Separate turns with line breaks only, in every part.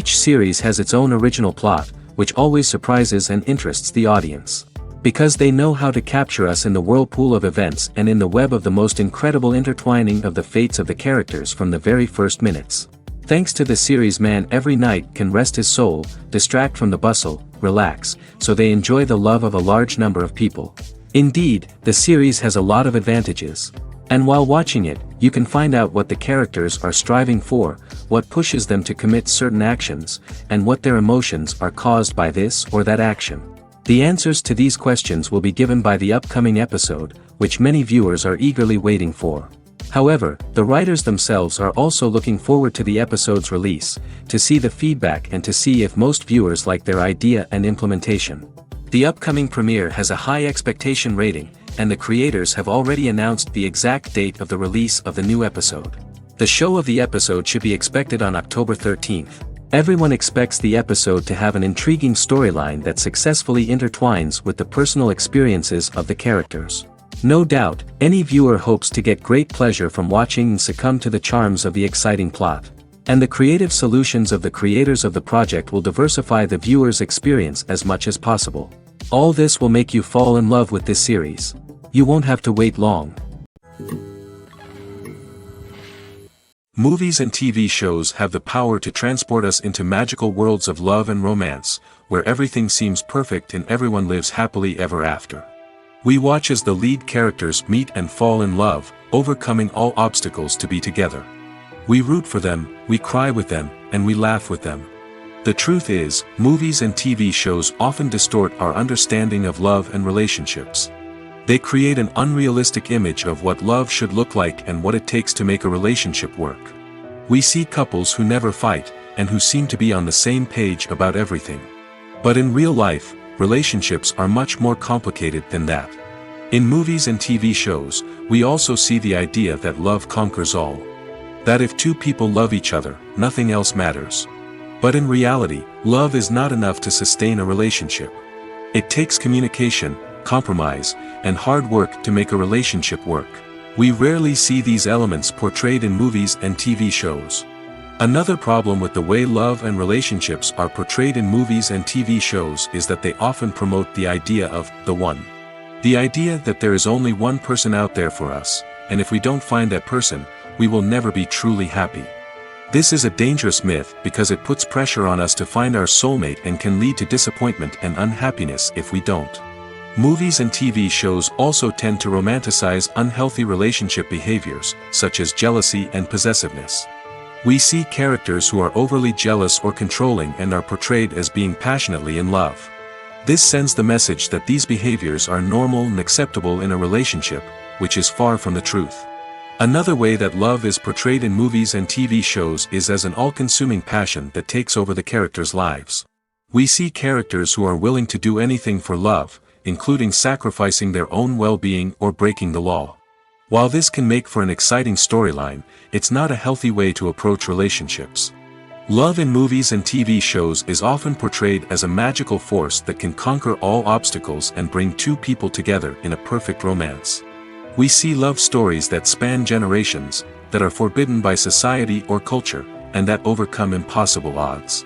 Each series has its own original plot, which always surprises and interests the audience. Because they know how to capture us in the whirlpool of events and in the web of the most incredible intertwining of the fates of the characters from the very first minutes. Thanks to the series, man every night can rest his soul, distract from the bustle, relax, so they enjoy the love of a large number of people. Indeed, the series has a lot of advantages. And while watching it, you can find out what the characters are striving for, what pushes them to commit certain actions, and what their emotions are caused by this or that action. The answers to these questions will be given by the upcoming episode, which many viewers are eagerly waiting for. However, the writers themselves are also looking forward to the episode's release, to see the feedback and to see if most viewers like their idea and implementation. The upcoming premiere has a high expectation rating, and the creators have already announced the exact date of the release of the new episode. The show of the episode should be expected on October 13th. Everyone expects the episode to have an intriguing storyline that successfully intertwines with the personal experiences of the characters. No doubt, any viewer hopes to get great pleasure from watching and succumb to the charms of the exciting plot. And the creative solutions of the creators of the project will diversify the viewer's experience as much as possible. All this will make you fall in love with this series. You won't have to wait long. Movies and TV shows have the power to transport us into magical worlds of love and romance, where everything seems perfect and everyone lives happily ever after. We watch as the lead characters meet and fall in love, overcoming all obstacles to be together. We root for them, we cry with them, and we laugh with them. The truth is, movies and TV shows often distort our understanding of love and relationships. They create an unrealistic image of what love should look like and what it takes to make a relationship work. We see couples who never fight, and who seem to be on the same page about everything. But in real life, relationships are much more complicated than that. In movies and TV shows, we also see the idea that love conquers all. That if two people love each other, nothing else matters. But in reality, love is not enough to sustain a relationship. It takes communication, compromise, and hard work to make a relationship work. We rarely see these elements portrayed in movies and TV shows. Another problem with the way love and relationships are portrayed in movies and TV shows is that they often promote the idea of the one. The idea that there is only one person out there for us, and if we don't find that person, we will never be truly happy. This is a dangerous myth because it puts pressure on us to find our soulmate and can lead to disappointment and unhappiness if we don't. Movies and TV shows also tend to romanticize unhealthy relationship behaviors, such as jealousy and possessiveness. We see characters who are overly jealous or controlling and are portrayed as being passionately in love. This sends the message that these behaviors are normal and acceptable in a relationship, which is far from the truth. Another way that love is portrayed in movies and TV shows is as an all-consuming passion that takes over the characters' lives. We see characters who are willing to do anything for love, including sacrificing their own well-being or breaking the law. While this can make for an exciting storyline, it's not a healthy way to approach relationships. Love in movies and TV shows is often portrayed as a magical force that can conquer all obstacles and bring two people together in a perfect romance. We see love stories that span generations, that are forbidden by society or culture, and that overcome impossible odds.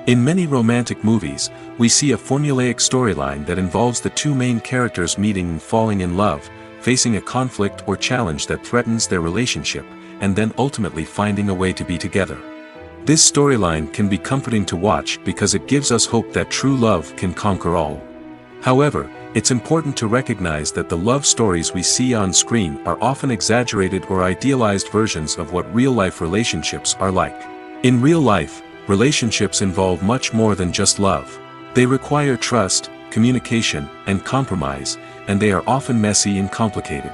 In many romantic movies, we see a formulaic storyline that involves the two main characters meeting and falling in love, facing a conflict or challenge that threatens their relationship, and then ultimately finding a way to be together. This storyline can be comforting to watch because it gives us hope that true love can conquer all. However, it's important to recognize that the love stories we see on screen are often exaggerated or idealized versions of what real-life relationships are like. In real life, relationships involve much more than just love. They require trust, communication, and compromise, and they are often messy and complicated.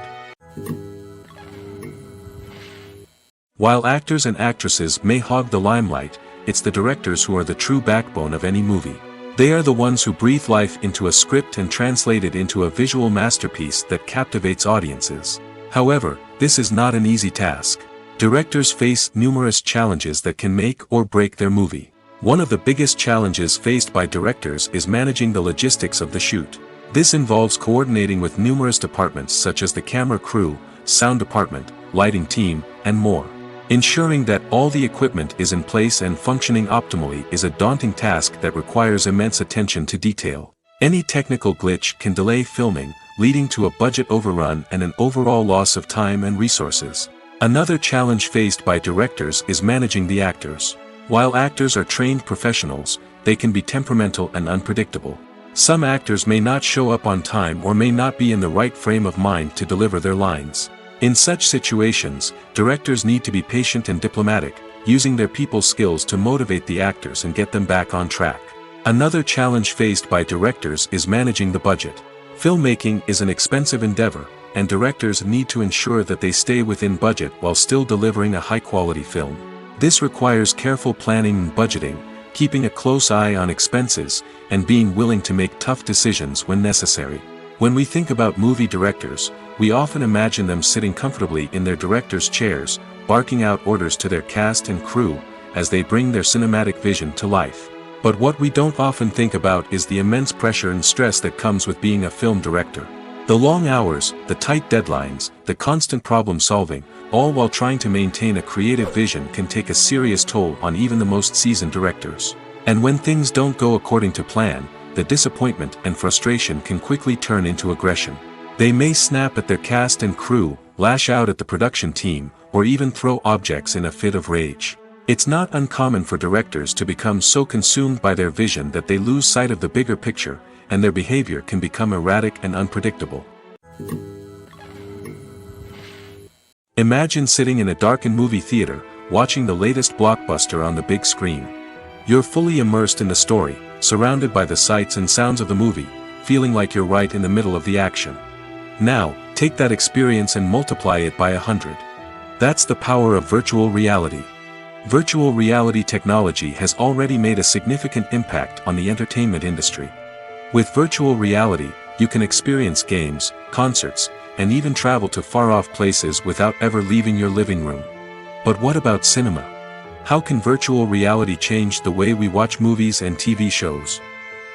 While actors and actresses may hog the limelight, it's the directors who are the true backbone of any movie. They are the ones who breathe life into a script and translate it into a visual masterpiece that captivates audiences. However, this is not an easy task. Directors face numerous challenges that can make or break their movie. One of the biggest challenges faced by directors is managing the logistics of the shoot. This involves coordinating with numerous departments such as the camera crew, sound department, lighting team, and more. Ensuring that all the equipment is in place and functioning optimally is a daunting task that requires immense attention to detail. Any technical glitch can delay filming, leading to a budget overrun and an overall loss of time and resources. Another challenge faced by directors is managing the actors. While actors are trained professionals, they can be temperamental and unpredictable. Some actors may not show up on time or may not be in the right frame of mind to deliver their lines. In such situations, directors need to be patient and diplomatic, using their people skills to motivate the actors and get them back on track. Another challenge faced by directors is managing the budget. Filmmaking is an expensive endeavor, and directors need to ensure that they stay within budget while still delivering a high-quality film. This requires careful planning and budgeting, keeping a close eye on expenses, and being willing to make tough decisions when necessary. When we think about movie directors, we often imagine them sitting comfortably in their director's chairs, barking out orders to their cast and crew, as they bring their cinematic vision to life. But what we don't often think about is the immense pressure and stress that comes with being a film director. The long hours, the tight deadlines, the constant problem solving, all while trying to maintain a creative vision can take a serious toll on even the most seasoned directors. And when things don't go according to plan, the disappointment and frustration can quickly turn into aggression. They may snap at their cast and crew, lash out at the production team, or even throw objects in a fit of rage. It's not uncommon for directors to become so consumed by their vision that they lose sight of the bigger picture, and their behavior can become erratic and unpredictable. Imagine sitting in a darkened movie theater, watching the latest blockbuster on the big screen. You're fully immersed in the story, surrounded by the sights and sounds of the movie, feeling like you're right in the middle of the action. Now, take that experience and multiply it by 100. That's the power of virtual reality. Virtual reality technology has already made a significant impact on the entertainment industry. With virtual reality, you can experience games, concerts, and even travel to far-off places without ever leaving your living room. But what about cinema? How can virtual reality change the way we watch movies and TV shows?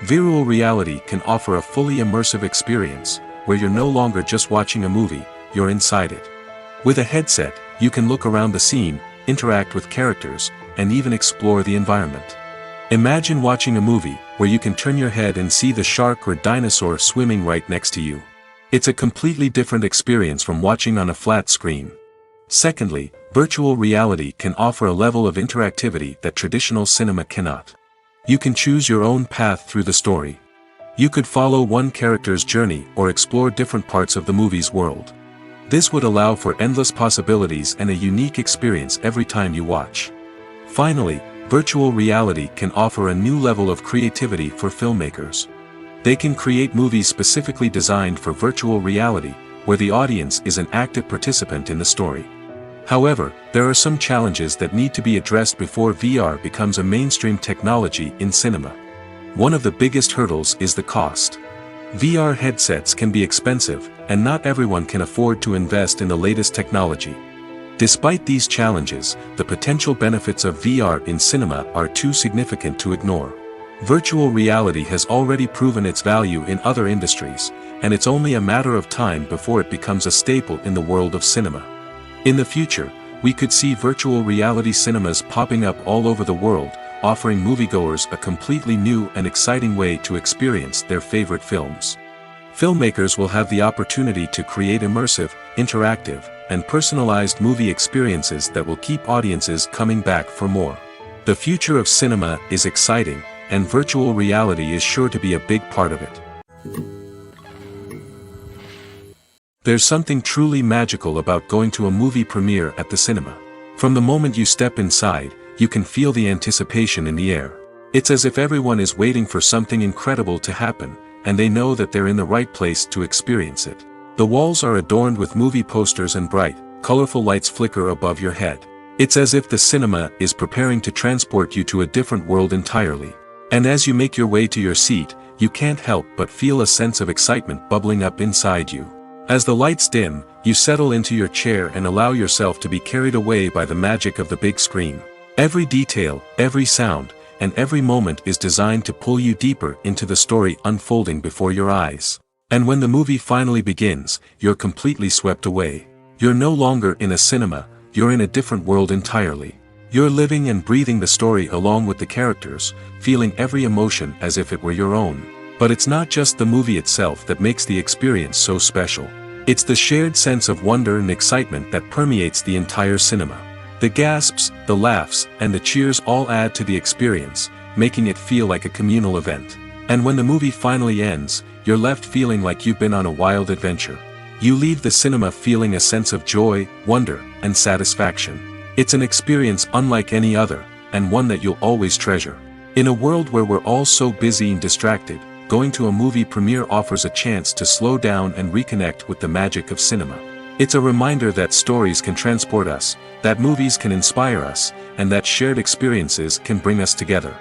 Virtual reality can offer a fully immersive experience, where you're no longer just watching a movie, you're inside it. With a headset, you can look around the scene, interact with characters, and even explore the environment. Imagine watching a movie where you can turn your head and see the shark or dinosaur swimming right next to you. It's a completely different experience from watching on a flat screen. Secondly, virtual reality can offer a level of interactivity that traditional cinema cannot. You can choose your own path through the story. You could follow one character's journey or explore different parts of the movie's world. This would allow for endless possibilities and a unique experience every time you watch. Finally, virtual reality can offer a new level of creativity for filmmakers. They can create movies specifically designed for virtual reality, where the audience is an active participant in the story. However, there are some challenges that need to be addressed before VR becomes a mainstream technology in cinema. One of the biggest hurdles is the cost. VR headsets can be expensive, and not everyone can afford to invest in the latest technology. Despite these challenges, the potential benefits of VR in cinema are too significant to ignore. Virtual reality has already proven its value in other industries, and it's only a matter of time before it becomes a staple in the world of cinema. In the future, we could see virtual reality cinemas popping up all over the world, offering moviegoers a completely new and exciting way to experience their favorite films. Filmmakers will have the opportunity to create immersive, interactive, and personalized movie experiences that will keep audiences coming back for more. The future of cinema is exciting, and virtual reality is sure to be a big part of it. There's something truly magical about going to a movie premiere at the cinema. From the moment you step inside, you can feel the anticipation in the air. It's as if everyone is waiting for something incredible to happen, and they know that they're in the right place to experience it. The walls are adorned with movie posters and bright, colorful lights flicker above your head. It's as if the cinema is preparing to transport you to a different world entirely. And as you make your way to your seat, you can't help but feel a sense of excitement bubbling up inside you. As the lights dim, you settle into your chair and allow yourself to be carried away by the magic of the big screen. Every detail, every sound, and every moment is designed to pull you deeper into the story unfolding before your eyes. And when the movie finally begins, you're completely swept away. You're no longer in a cinema, you're in a different world entirely. You're living and breathing the story along with the characters, feeling every emotion as if it were your own. But it's not just the movie itself that makes the experience so special. It's the shared sense of wonder and excitement that permeates the entire cinema. The gasps, the laughs, and the cheers all add to the experience, making it feel like a communal event. And when the movie finally ends, you're left feeling like you've been on a wild adventure. You leave the cinema feeling a sense of joy, wonder, and satisfaction. It's an experience unlike any other, and one that you'll always treasure. In a world where we're all so busy and distracted, going to a movie premiere offers a chance to slow down and reconnect with the magic of cinema. It's a reminder that stories can transport us, that movies can inspire us, and that shared experiences can bring us together.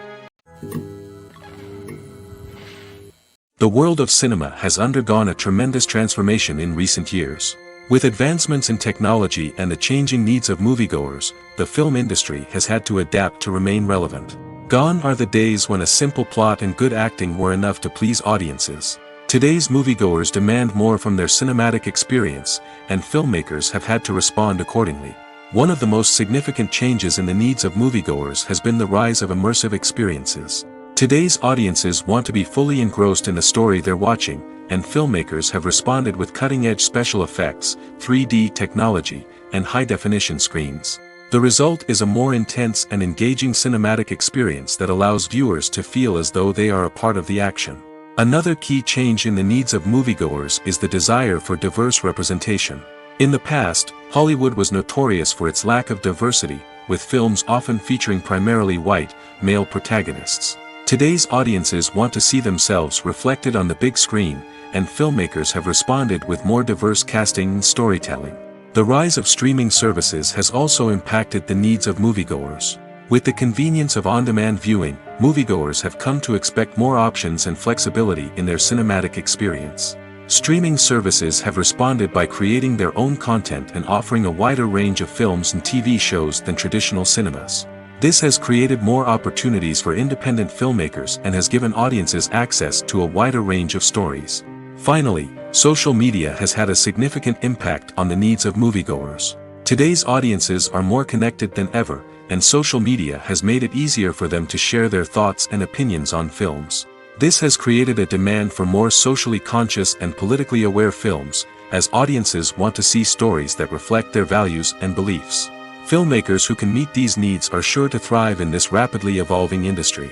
The world of cinema has undergone a tremendous transformation in recent years. With advancements in technology and the changing needs of moviegoers, the film industry has had to adapt to remain relevant. Gone are the days when a simple plot and good acting were enough to please audiences. Today's moviegoers demand more from their cinematic experience, and filmmakers have had to respond accordingly. One of the most significant changes in the needs of moviegoers has been the rise of immersive experiences. Today's audiences want to be fully engrossed in the story they're watching, and filmmakers have responded with cutting-edge special effects, 3D technology, and high-definition screens. The result is a more intense and engaging cinematic experience that allows viewers to feel as though they are a part of the action. Another key change in the needs of moviegoers is the desire for diverse representation. In the past, Hollywood was notorious for its lack of diversity, with films often featuring primarily white, male protagonists. Today's audiences want to see themselves reflected on the big screen, and filmmakers have responded with more diverse casting and storytelling. The rise of streaming services has also impacted the needs of moviegoers. With the convenience of on-demand viewing, moviegoers have come to expect more options and flexibility in their cinematic experience. Streaming services have responded by creating their own content and offering a wider range of films and TV shows than traditional cinemas. This has created more opportunities for independent filmmakers and has given audiences access to a wider range of stories. Finally, social media has had a significant impact on the needs of moviegoers. Today's audiences are more connected than ever, and social media has made it easier for them to share their thoughts and opinions on films. This has created a demand for more socially conscious and politically aware films, as audiences want to see stories that reflect their values and beliefs. Filmmakers who can meet these needs are sure to thrive in this rapidly evolving industry.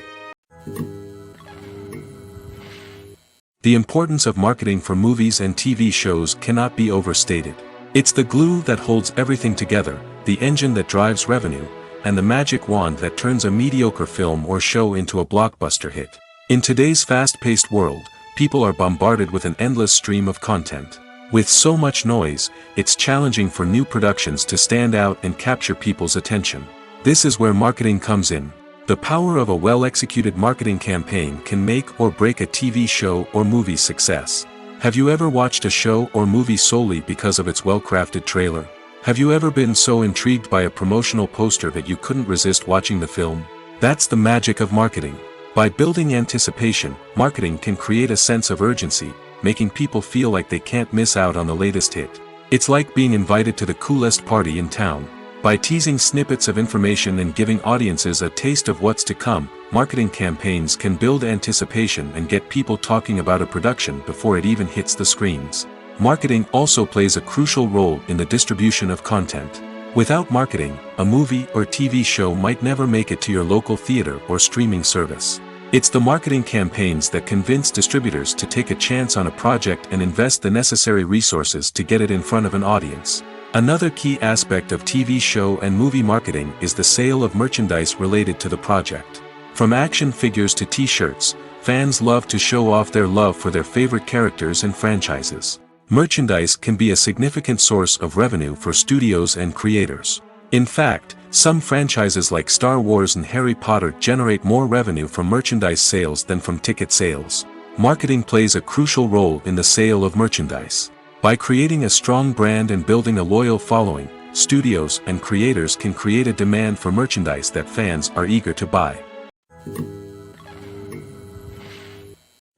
The importance of marketing for movies and TV shows cannot be overstated. It's the glue that holds everything together, the engine that drives revenue, and the magic wand that turns a mediocre film or show into a blockbuster hit. In today's fast-paced world, people are bombarded with an endless stream of content. With so much noise, it's challenging for new productions to stand out and capture people's attention. This is where marketing comes in. The power of a well-executed marketing campaign can make or break a TV show or movie's success. Have you ever watched a show or movie solely because of its well-crafted trailer? Have you ever been so intrigued by a promotional poster that you couldn't resist watching the film? That's the magic of marketing. By building anticipation, marketing can create a sense of urgency, making people feel like they can't miss out on the latest hit. It's like being invited to the coolest party in town. By teasing snippets of information and giving audiences a taste of what's to come, marketing campaigns can build anticipation and get people talking about a production before it even hits the screens. Marketing also plays a crucial role in the distribution of content. Without marketing, a movie or TV show might never make it to your local theater or streaming service. It's the marketing campaigns that convince distributors to take a chance on a project and invest the necessary resources to get it in front of an audience. Another key aspect of TV show and movie marketing is the sale of merchandise related to the project. From action figures to t-shirts, fans love to show off their love for their favorite characters and franchises. Merchandise can be a significant source of revenue for studios and creators. In fact, some franchises like Star Wars and Harry Potter generate more revenue from merchandise sales than from ticket sales. Marketing plays a crucial role in the sale of merchandise. By creating a strong brand and building a loyal following, studios and creators can create a demand for merchandise that fans are eager to buy.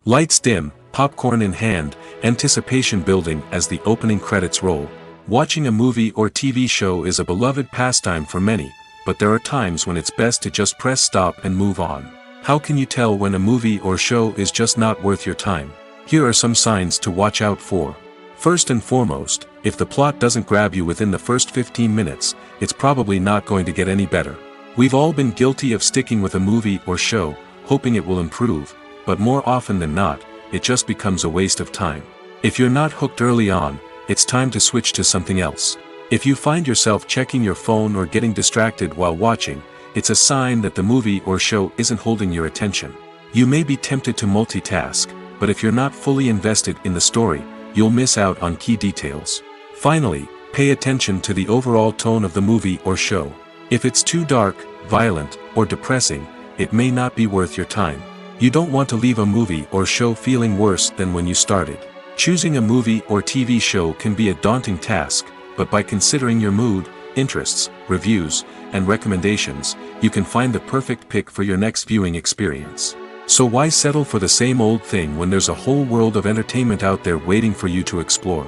Lights dim, popcorn in hand, anticipation building as the opening credits roll. Watching a movie or TV show is a beloved pastime for many, but there are times when it's best to just press stop and move on. How can you tell when a movie or show is just not worth your time? Here are some signs to watch out for. First and foremost, if the plot doesn't grab you within the first 15 minutes, it's probably not going to get any better. We've all been guilty of sticking with a movie or show, hoping it will improve, but more often than not, it just becomes a waste of time. If you're not hooked early on, it's time to switch to something else. If you find yourself checking your phone or getting distracted while watching, it's a sign that the movie or show isn't holding your attention. You may be tempted to multitask, but if you're not fully invested in the story, you'll miss out on key details. Finally, pay attention to the overall tone of the movie or show. If it's too dark, violent, or depressing, it may not be worth your time. You don't want to leave a movie or show feeling worse than when you started. Choosing a movie or TV show can be a daunting task, but by considering your mood, interests, reviews, and recommendations, you can find the perfect pick for your next viewing experience. So why settle for the same old thing when there's a whole world of entertainment out there waiting for you to explore?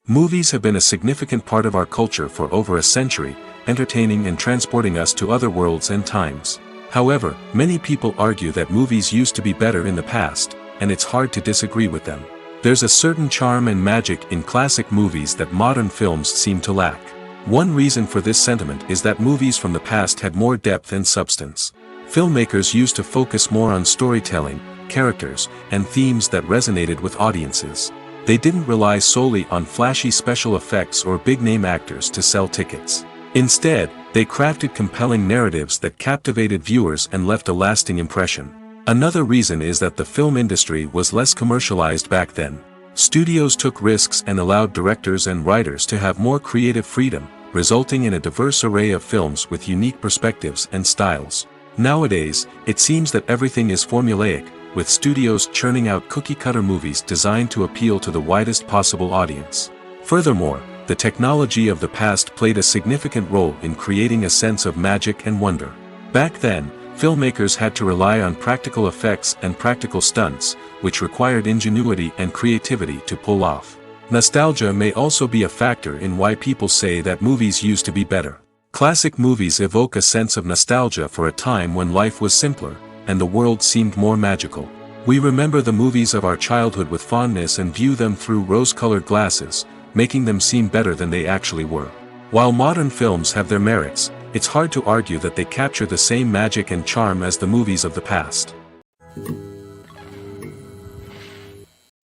Movies have been a significant part of our culture for over a century, entertaining and transporting us to other worlds and times. However, many people argue that movies used to be better in the past, and it's hard to disagree with them. There's a certain charm and magic in classic movies that modern films seem to lack. One reason for this sentiment is that movies from the past had more depth and substance. Filmmakers used to focus more on storytelling, characters, and themes that resonated with audiences. They didn't rely solely on flashy special effects or big-name actors to sell tickets. Instead, they crafted compelling narratives that captivated viewers and left a lasting impression. Another reason is that the film industry was less commercialized back then. Studios took risks and allowed directors and writers to have more creative freedom, resulting in a diverse array of films with unique perspectives and styles. Nowadays, it seems that everything is formulaic, with studios churning out cookie-cutter movies designed to appeal to the widest possible audience. Furthermore, the technology of the past played a significant role in creating a sense of magic and wonder. Back then, filmmakers had to rely on practical effects and practical stunts, which required ingenuity and creativity to pull off. Nostalgia may also be a factor in why people say that movies used to be better. Classic movies evoke a sense of nostalgia for a time when life was simpler, and the world seemed more magical. We remember the movies of our childhood with fondness and view them through rose-colored glasses, making them seem better than they actually were. While modern films have their merits, it's hard to argue that they capture the same magic and charm as the movies of the past.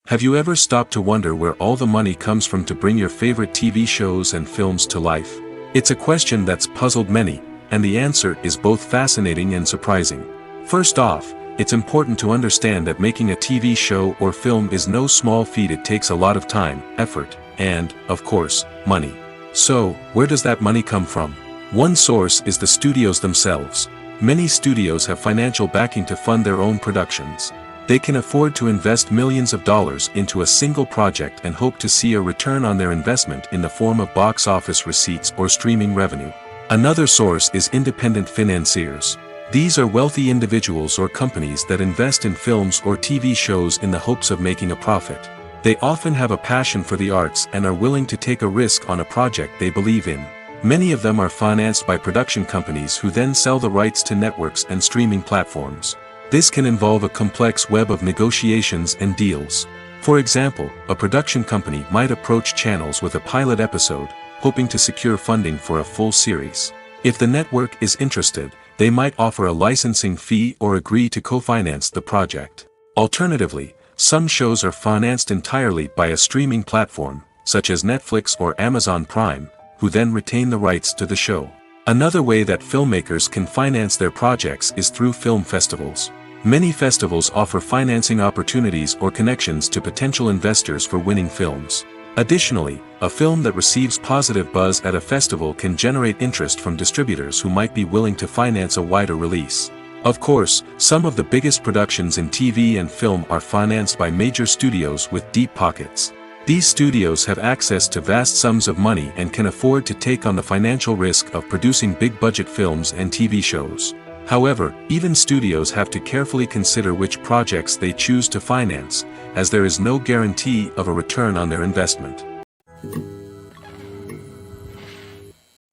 Have you ever stopped to wonder where all the money comes from to bring your favorite TV shows and films to life? It's a question that's puzzled many, and the answer is both fascinating and surprising. First off, it's important to understand that making a TV show or film is no small feat. It takes a lot of time, effort, and, of course, money. So, where does that money come from? One source is the studios themselves. Many studios have financial backing to fund their own productions. They can afford to invest millions of dollars into a single project and hope to see a return on their investment in the form of box office receipts or streaming revenue. Another source is independent financiers. These are wealthy individuals or companies that invest in films or TV shows in the hopes of making a profit. They often have a passion for the arts and are willing to take a risk on a project they believe in. Many of them are financed by production companies who then sell the rights to networks and streaming platforms. This can involve a complex web of negotiations and deals. For example, a production company might approach channels with a pilot episode, hoping to secure funding for a full series. If the network is interested, they might offer a licensing fee or agree to co-finance the project. Alternatively, some shows are financed entirely by a streaming platform, such as Netflix or Amazon Prime, who then retain the rights to the show. Another way that filmmakers can finance their projects is through film festivals. Many festivals offer financing opportunities or connections to potential investors for winning films. Additionally, a film that receives positive buzz at a festival can generate interest from distributors who might be willing to finance a wider release. Of course, some of the biggest productions in TV and film are financed by major studios with deep pockets. These studios have access to vast sums of money and can afford to take on the financial risk of producing big-budget films and TV shows. However, even studios have to carefully consider which projects they choose to finance, as there is no guarantee of a return on their investment.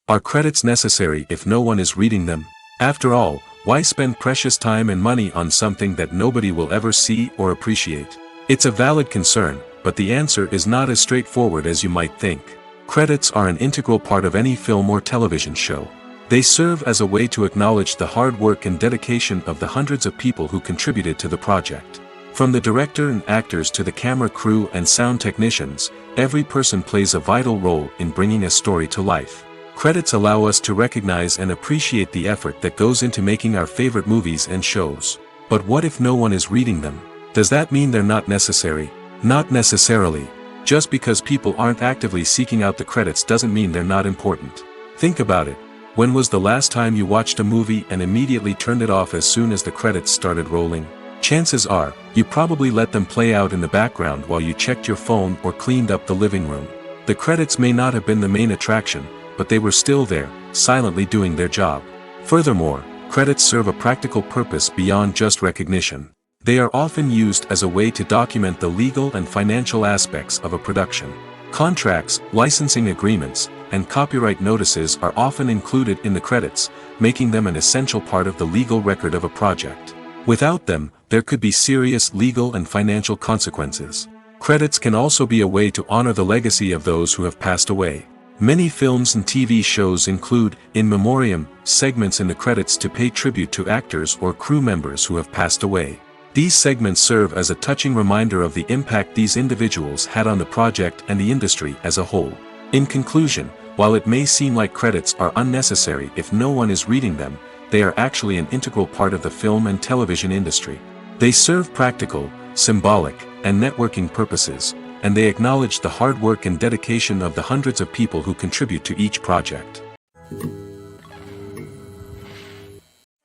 Are credits necessary if no one is reading them? After all, why spend precious time and money on something that nobody will ever see or appreciate? It's a valid concern, but the answer is not as straightforward as you might think. Credits are an integral part of any film or television show. They serve as a way to acknowledge the hard work and dedication of the hundreds of people who contributed to the project. From the director and actors to the camera crew and sound technicians, every person plays a vital role in bringing a story to life. Credits allow us to recognize and appreciate the effort that goes into making our favorite movies and shows. But what if no one is reading them? Does that mean they're not necessary? Not necessarily. Just because people aren't actively seeking out the credits doesn't mean they're not important. Think about it. When was the last time you watched a movie and immediately turned it off as soon as the credits started rolling? Chances are, you probably let them play out in the background while you checked your phone or cleaned up the living room. The credits may not have been the main attraction, but they were still there, silently doing their job. Furthermore, credits serve a practical purpose beyond just recognition. They are often used as a way to document the legal and financial aspects of a production. Contracts, licensing agreements, and copyright notices are often included in the credits, making them an essential part of the legal record of a project. Without them, there could be serious legal and financial consequences. Credits can also be a way to honor the legacy of those who have passed away. Many films and TV shows include, in memoriam, segments in the credits to pay tribute to actors or crew members who have passed away. These segments serve as a touching reminder of the impact these individuals had on the project and the industry as a whole. In conclusion, while it may seem like credits are unnecessary if no one is reading them, they are actually an integral part of the film and television industry. They serve practical, symbolic, and networking purposes, and they acknowledge the hard work and dedication of the hundreds of people who contribute to each project.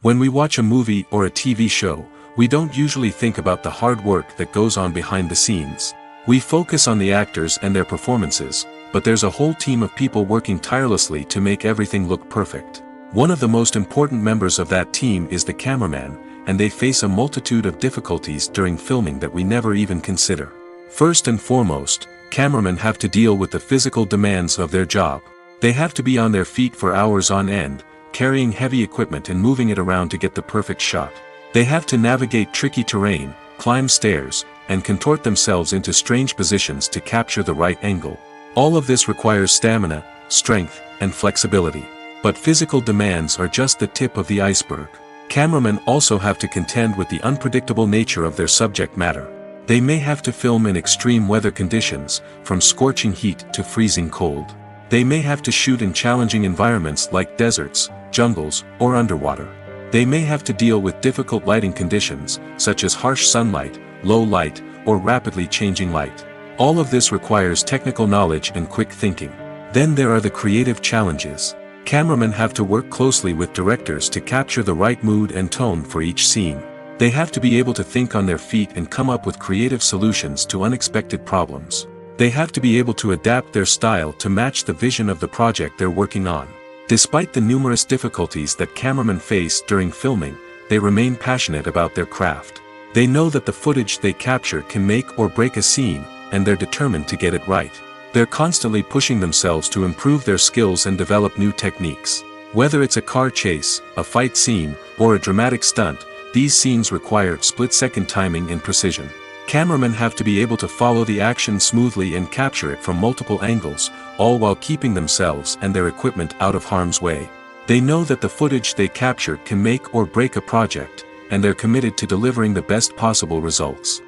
When we watch a movie or a TV show, we don't usually think about the hard work that goes on behind the scenes. We focus on the actors and their performances, but there's a whole team of people working tirelessly to make everything look perfect. One of the most important members of that team is the cameraman, and they face a multitude of difficulties during filming that we never even consider. First and foremost, cameramen have to deal with the physical demands of their job. They have to be on their feet for hours on end, carrying heavy equipment and moving it around to get the perfect shot. They have to navigate tricky terrain, climb stairs, and contort themselves into strange positions to capture the right angle. All of this requires stamina, strength, and flexibility. But physical demands are just the tip of the iceberg. Cameramen also have to contend with the unpredictable nature of their subject matter. They may have to film in extreme weather conditions, from scorching heat to freezing cold. They may have to shoot in challenging environments like deserts, jungles, or underwater. They may have to deal with difficult lighting conditions, such as harsh sunlight, low light, or rapidly changing light. All of this requires technical knowledge and quick thinking. Then there are the creative challenges. Cameramen have to work closely with directors to capture the right mood and tone for each scene. They have to be able to think on their feet and come up with creative solutions to unexpected problems. They have to be able to adapt their style to match the vision of the project they're working on. Despite the numerous difficulties that cameramen face during filming, they remain passionate about their craft. They know that the footage they capture can make or break a scene, and they're determined to get it right. They're constantly pushing themselves to improve their skills and develop new techniques. Whether it's a car chase, a fight scene, or a dramatic stunt, these scenes require split-second timing and precision. Cameramen have to be able to follow the action smoothly and capture it from multiple angles, all while keeping themselves and their equipment out of harm's way. They know that the footage they capture can make or break a project, and they're committed to delivering the best possible results.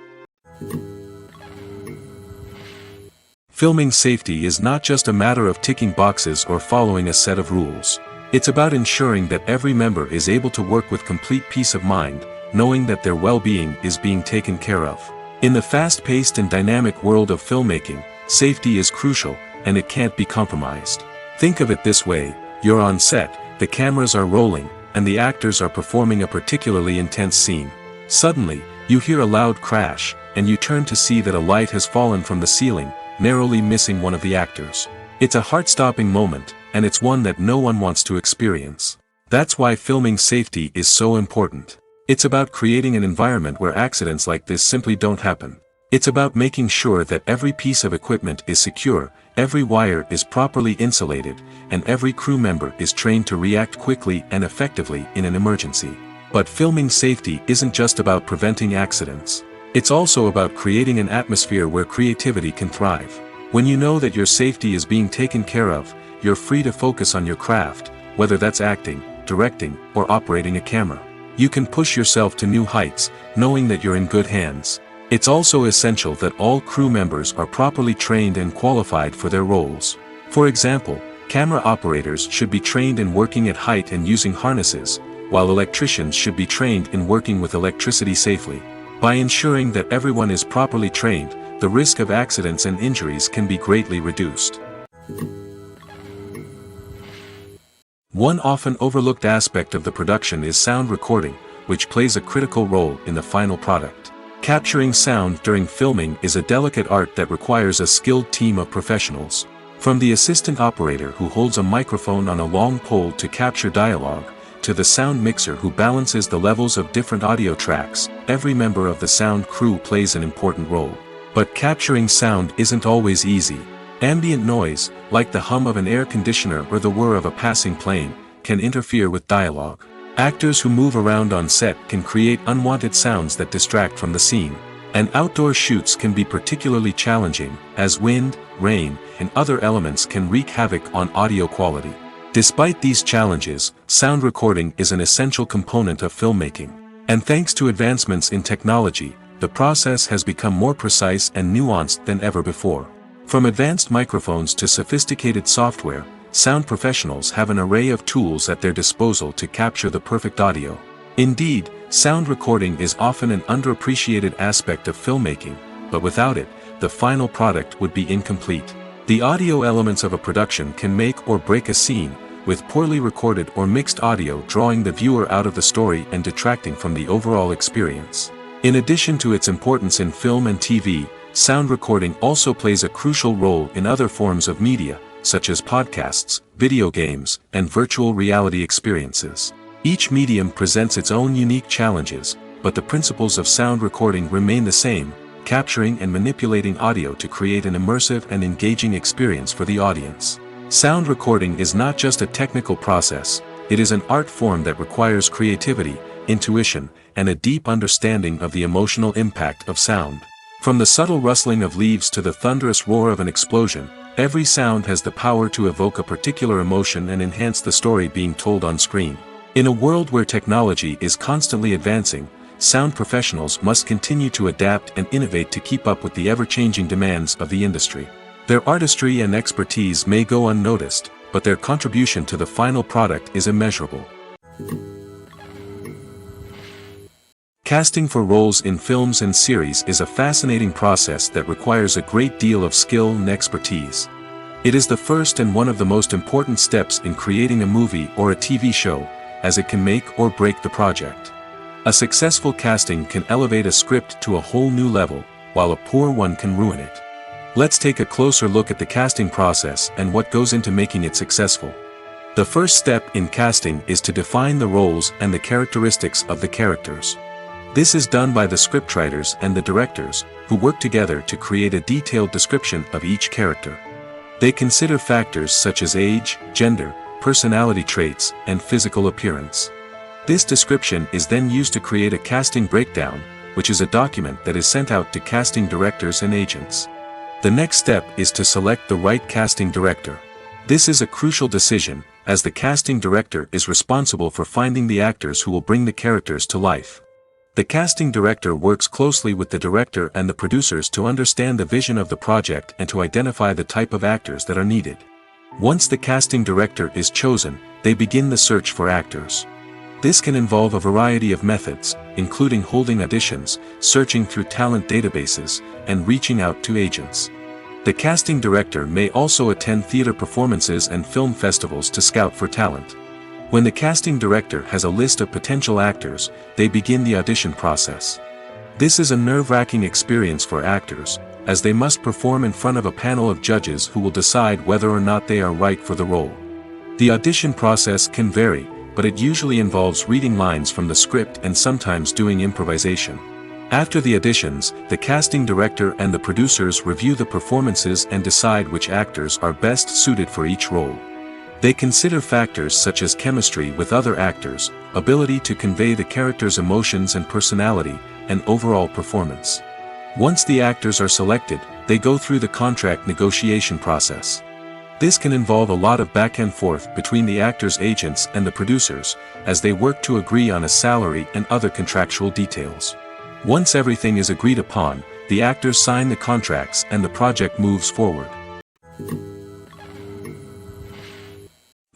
Filming safety is not just a matter of ticking boxes or following a set of rules. It's about ensuring that every member is able to work with complete peace of mind, knowing that their well-being is being taken care of. In the fast-paced and dynamic world of filmmaking, safety is crucial, and it can't be compromised. Think of it this way: you're on set, the cameras are rolling, and the actors are performing a particularly intense scene. Suddenly, you hear a loud crash, and you turn to see that a light has fallen from the ceiling, narrowly missing one of the actors. It's a heart-stopping moment, and it's one that no one wants to experience. That's why filming safety is so important. It's about creating an environment where accidents like this simply don't happen. It's about making sure that every piece of equipment is secure, every wire is properly insulated, and every crew member is trained to react quickly and effectively in an emergency. But filming safety isn't just about preventing accidents. It's also about creating an atmosphere where creativity can thrive. When you know that your safety is being taken care of, you're free to focus on your craft, whether that's acting, directing, or operating a camera. You can push yourself to new heights, knowing that you're in good hands. It's also essential that all crew members are properly trained and qualified for their roles. For example, camera operators should be trained in working at height and using harnesses, while electricians should be trained in working with electricity safely. By ensuring that everyone is properly trained, the risk of accidents and injuries can be greatly reduced. One often overlooked aspect of the production is sound recording, which plays a critical role in the final product. Capturing sound during filming is a delicate art that requires a skilled team of professionals. From the assistant operator who holds a microphone on a long pole to capture dialogue, to the sound mixer who balances the levels of different audio tracks, every member of the sound crew plays an important role. But capturing sound isn't always easy. Ambient noise, like the hum of an air conditioner or the whir of a passing plane, can interfere with dialogue. Actors who move around on set can create unwanted sounds that distract from the scene. And outdoor shoots can be particularly challenging, as wind, rain, and other elements can wreak havoc on audio quality. Despite these challenges, sound recording is an essential component of filmmaking. And thanks to advancements in technology, the process has become more precise and nuanced than ever before. From advanced microphones to sophisticated software, sound professionals have an array of tools at their disposal to capture the perfect audio. Indeed, sound recording is often an underappreciated aspect of filmmaking, but without it, the final product would be incomplete. The audio elements of a production can make or break a scene, with poorly recorded or mixed audio drawing the viewer out of the story and detracting from the overall experience. In addition to its importance in film and TV, sound recording also plays a crucial role in other forms of media, such as podcasts, video games, and virtual reality experiences. Each medium presents its own unique challenges, but the principles of sound recording remain the same, capturing and manipulating audio to create an immersive and engaging experience for the audience. Sound recording is not just a technical process, it is an art form that requires creativity, intuition, and a deep understanding of the emotional impact of sound. From the subtle rustling of leaves to the thunderous roar of an explosion, every sound has the power to evoke a particular emotion and enhance the story being told on screen. In a world where technology is constantly advancing, sound professionals must continue to adapt and innovate to keep up with the ever-changing demands of the industry. Their artistry and expertise may go unnoticed, but their contribution to the final product is immeasurable. Casting for roles in films and series is a fascinating process that requires a great deal of skill and expertise. It is the first and one of the most important steps in creating a movie or a TV show, as it can make or break the project. A successful casting can elevate a script to a whole new level, while a poor one can ruin it. Let's take a closer look at the casting process and what goes into making it successful. The first step in casting is to define the roles and the characteristics of the characters. This is done by the scriptwriters and the directors, who work together to create a detailed description of each character. They consider factors such as age, gender, personality traits, and physical appearance. This description is then used to create a casting breakdown, which is a document that is sent out to casting directors and agents. The next step is to select the right casting director. This is a crucial decision, as the casting director is responsible for finding the actors who will bring the characters to life. The casting director works closely with the director and the producers to understand the vision of the project and to identify the type of actors that are needed. Once the casting director is chosen, they begin the search for actors. This can involve a variety of methods, including holding auditions, searching through talent databases, and reaching out to agents. The casting director may also attend theater performances and film festivals to scout for talent. When the casting director has a list of potential actors, they begin the audition process. This is a nerve-wracking experience for actors, as they must perform in front of a panel of judges who will decide whether or not they are right for the role. The audition process can vary, but it usually involves reading lines from the script and sometimes doing improvisation. After the auditions, the casting director and the producers review the performances and decide which actors are best suited for each role. They consider factors such as chemistry with other actors, ability to convey the character's emotions and personality, and overall performance. Once the actors are selected, they go through the contract negotiation process. This can involve a lot of back and forth between the actors' agents and the producers, as they work to agree on a salary and other contractual details. Once everything is agreed upon, the actors sign the contracts and the project moves forward.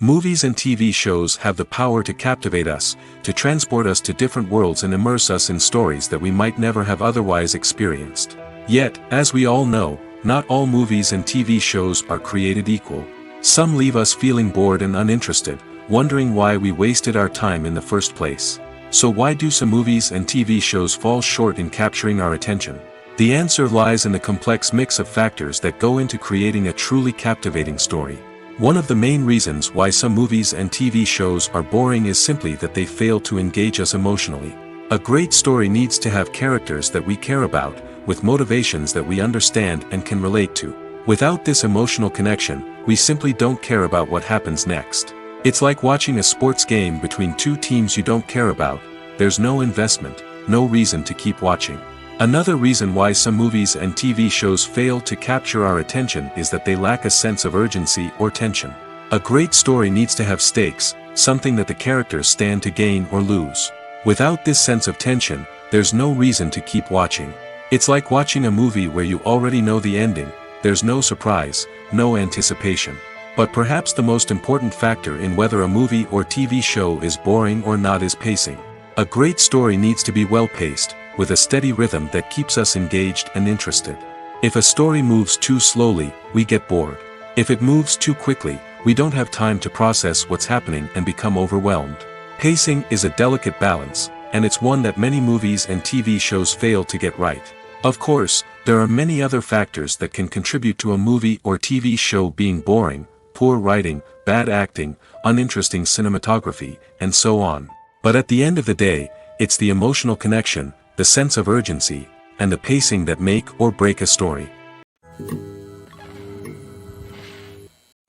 Movies and TV shows have the power to captivate us, to transport us to different worlds and immerse us in stories that we might never have otherwise experienced. Yet, as we all know, not all movies and TV shows are created equal. Some leave us feeling bored and uninterested, wondering why we wasted our time in the first place. So why do some movies and TV shows fall short in capturing our attention? The answer lies in the complex mix of factors that go into creating a truly captivating story. One of the main reasons why some movies and TV shows are boring is simply that they fail to engage us emotionally. A great story needs to have characters that we care about, with motivations that we understand and can relate to. Without this emotional connection, we simply don't care about what happens next. It's like watching a sports game between two teams you don't care about. There's no investment, no reason to keep watching. Another reason why some movies and TV shows fail to capture our attention is that they lack a sense of urgency or tension. A great story needs to have stakes, something that the characters stand to gain or lose. Without this sense of tension, there's no reason to keep watching. It's like watching a movie where you already know the ending. There's no surprise, no anticipation. But perhaps the most important factor in whether a movie or TV show is boring or not is pacing. A great story needs to be well-paced, with a steady rhythm that keeps us engaged and interested. If a story moves too slowly, we get bored. If it moves too quickly, we don't have time to process what's happening and become overwhelmed. Pacing is a delicate balance, and it's one that many movies and TV shows fail to get right. Of course, there are many other factors that can contribute to a movie or TV show being boring: poor writing, bad acting, uninteresting cinematography, and so on. But at the end of the day, it's the emotional connection, the sense of urgency, and the pacing that make or break a story.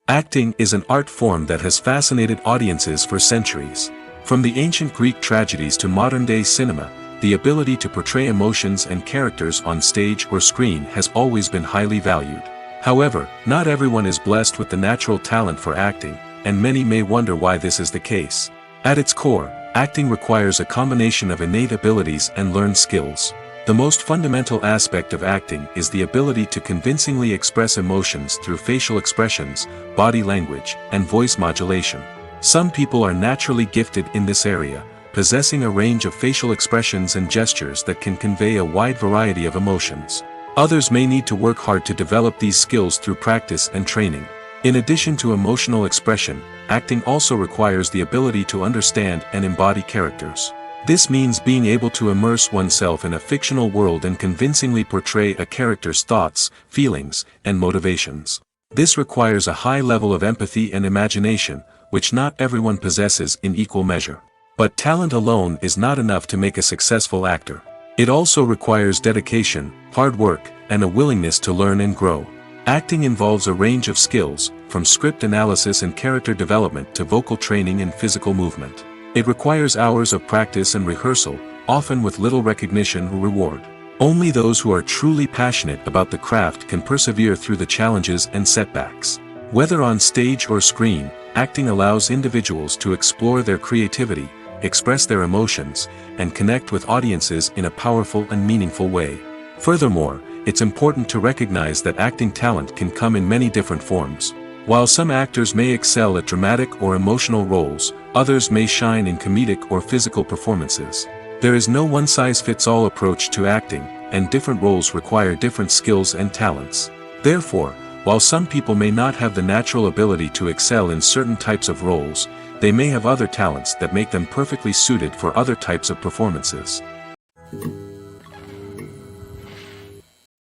Acting is an art form that has fascinated audiences for centuries. From the ancient Greek tragedies to modern-day cinema, the ability to portray emotions and characters on stage or screen has always been highly valued. However, not everyone is blessed with the natural talent for acting, and many may wonder why this is the case. At its core, acting requires a combination of innate abilities and learned skills. The most fundamental aspect of acting is the ability to convincingly express emotions through facial expressions, body language, and voice modulation. Some people are naturally gifted in this area, possessing a range of facial expressions and gestures that can convey a wide variety of emotions. Others may need to work hard to develop these skills through practice and training. In addition to emotional expression, acting also requires the ability to understand and embody characters. This means being able to immerse oneself in a fictional world and convincingly portray a character's thoughts, feelings, and motivations. This requires a high level of empathy and imagination, which not everyone possesses in equal measure. But talent alone is not enough to make a successful actor. It also requires dedication, hard work, and a willingness to learn and grow. Acting involves a range of skills, from script analysis and character development to vocal training and physical movement. It requires hours of practice and rehearsal, often with little recognition or reward. Only those who are truly passionate about the craft can persevere through the challenges and setbacks. Whether on stage or screen, acting allows individuals to explore their creativity, express their emotions, and connect with audiences in a powerful and meaningful way. Furthermore, it's important to recognize that acting talent can come in many different forms. While some actors may excel at dramatic or emotional roles, others may shine in comedic or physical performances. There is no one-size-fits-all approach to acting, and different roles require different skills and talents. Therefore, while some people may not have the natural ability to excel in certain types of roles, they may have other talents that make them perfectly suited for other types of performances.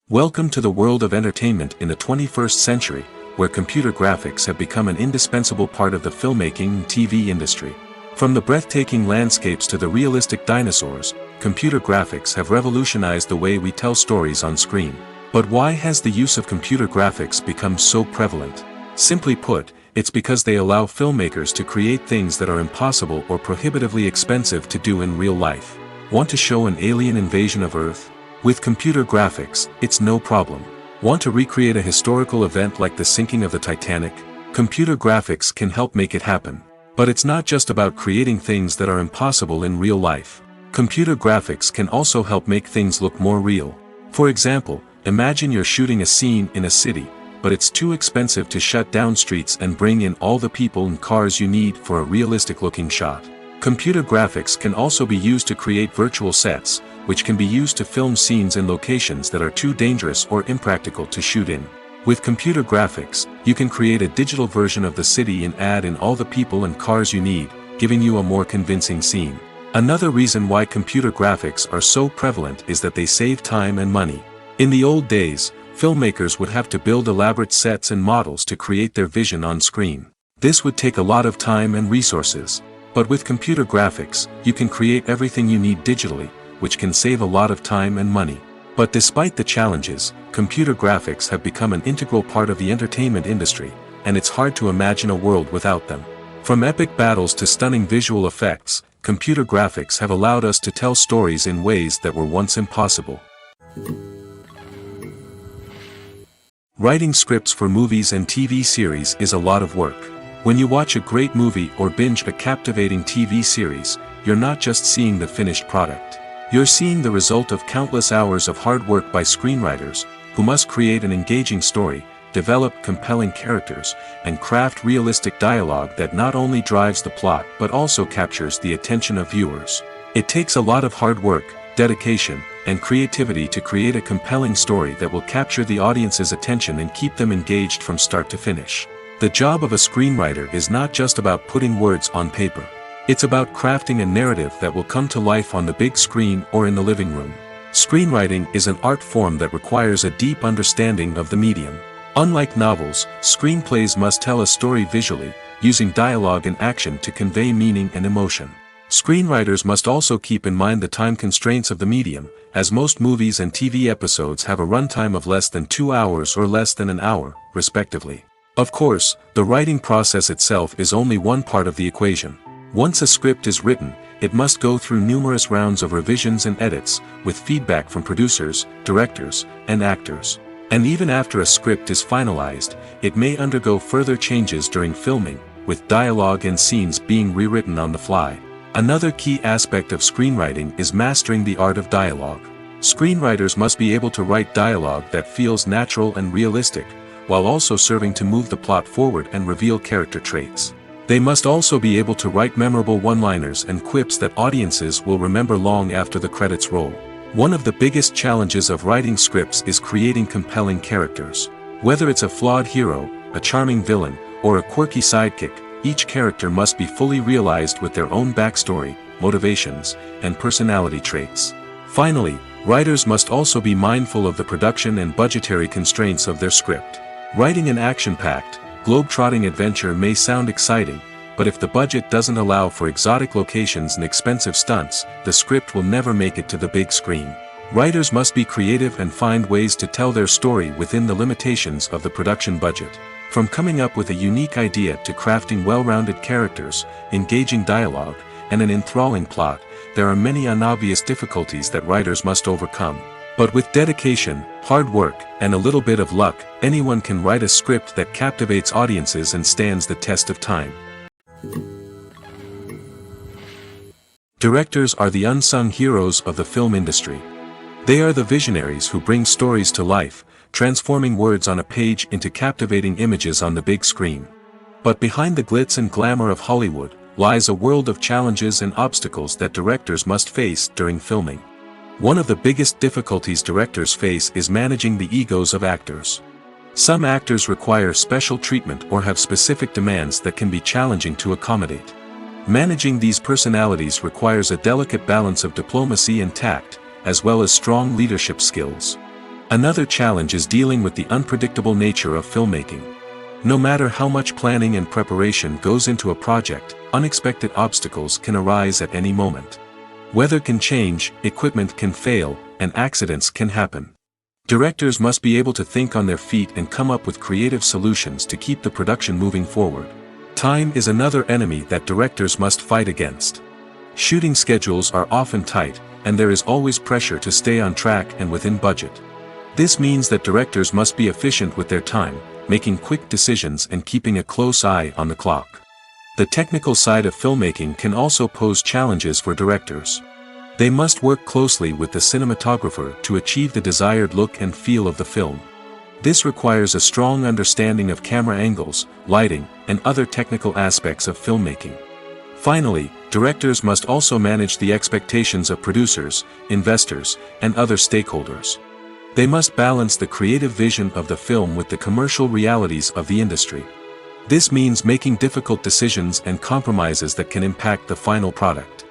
Welcome to the world of entertainment in the 21st century, where computer graphics have become an indispensable part of the filmmaking and TV industry. From the breathtaking landscapes to the realistic dinosaurs, computer graphics have revolutionized the way we tell stories on screen. But why has the use of computer graphics become so prevalent? Simply put, it's because they allow filmmakers to create things that are impossible or prohibitively expensive to do in real life. Want to show an alien invasion of Earth? With computer graphics, it's no problem. Want to recreate a historical event like the sinking of the Titanic? Computer graphics can help make it happen. But it's not just about creating things that are impossible in real life. Computer graphics can also help make things look more real. For example, imagine you're shooting a scene in a city, but it's too expensive to shut down streets and bring in all the people and cars you need for a realistic-looking shot. Computer graphics can also be used to create virtual sets, which can be used to film scenes in locations that are too dangerous or impractical to shoot in. With computer graphics, you can create a digital version of the city and add in all the people and cars you need, giving you a more convincing scene. Another reason why computer graphics are so prevalent is that they save time and money. In the old days, filmmakers would have to build elaborate sets and models to create their vision on screen. This would take a lot of time and resources. But with computer graphics, you can create everything you need digitally, which can save a lot of time and money. But despite the challenges, computer graphics have become an integral part of the entertainment industry, and it's hard to imagine a world without them. From epic battles to stunning visual effects, computer graphics have allowed us to tell stories in ways that were once impossible. Writing scripts for movies and TV series is a lot of work. When you watch a great movie or binge a captivating TV series, you're not just seeing the finished product. You're seeing the result of countless hours of hard work by screenwriters, who must create an engaging story, develop compelling characters, and craft realistic dialogue that not only drives the plot but also captures the attention of viewers. It takes a lot of hard work, dedication, and creativity to create a compelling story that will capture the audience's attention and keep them engaged from start to finish. The job of a screenwriter is not just about putting words on paper. It's about crafting a narrative that will come to life on the big screen or in the living room. Screenwriting is an art form that requires a deep understanding of the medium. Unlike novels, screenplays must tell a story visually, using dialogue and action to convey meaning and emotion. Screenwriters must also keep in mind the time constraints of the medium, as most movies and TV episodes have a runtime of less than 2 hours or less than an hour, respectively. Of course, the writing process itself is only one part of the equation. Once a script is written, it must go through numerous rounds of revisions and edits, with feedback from producers, directors, and actors. And even after a script is finalized, it may undergo further changes during filming, with dialogue and scenes being rewritten on the fly. Another key aspect of screenwriting is mastering the art of dialogue. Screenwriters must be able to write dialogue that feels natural and realistic, while also serving to move the plot forward and reveal character traits. They must also be able to write memorable one-liners and quips that audiences will remember long after the credits roll. One of the biggest challenges of writing scripts is creating compelling characters. Whether it's a flawed hero, a charming villain, or a quirky sidekick, each character must be fully realized with their own backstory, motivations, and personality traits. Finally, writers must also be mindful of the production and budgetary constraints of their script. Writing an action-packed, globe-trotting adventure may sound exciting, but if the budget doesn't allow for exotic locations and expensive stunts, the script will never make it to the big screen. Writers must be creative and find ways to tell their story within the limitations of the production budget. From coming up with a unique idea to crafting well-rounded characters, engaging dialogue, and an enthralling plot, there are many unobvious difficulties that writers must overcome. But with dedication, hard work, and a little bit of luck, anyone can write a script that captivates audiences and stands the test of time. Directors are the unsung heroes of the film industry. They are the visionaries who bring stories to life, transforming words on a page into captivating images on the big screen. But behind the glitz and glamour of Hollywood, lies a world of challenges and obstacles that directors must face during filming. One of the biggest difficulties directors face is managing the egos of actors. Some actors require special treatment or have specific demands that can be challenging to accommodate. Managing these personalities requires a delicate balance of diplomacy and tact, as well as strong leadership skills. Another challenge is dealing with the unpredictable nature of filmmaking. No matter how much planning and preparation goes into a project, unexpected obstacles can arise at any moment. Weather can change, equipment can fail, and accidents can happen. Directors must be able to think on their feet and come up with creative solutions to keep the production moving forward. Time is another enemy that directors must fight against. Shooting schedules are often tight, and there is always pressure to stay on track and within budget. This means that directors must be efficient with their time, making quick decisions and keeping a close eye on the clock. The technical side of filmmaking can also pose challenges for directors. They must work closely with the cinematographer to achieve the desired look and feel of the film. This requires a strong understanding of camera angles, lighting, and other technical aspects of filmmaking. Finally, directors must also manage the expectations of producers, investors, and other stakeholders. They must balance the creative vision of the film with the commercial realities of the industry. This means making difficult decisions and compromises that can impact the final product.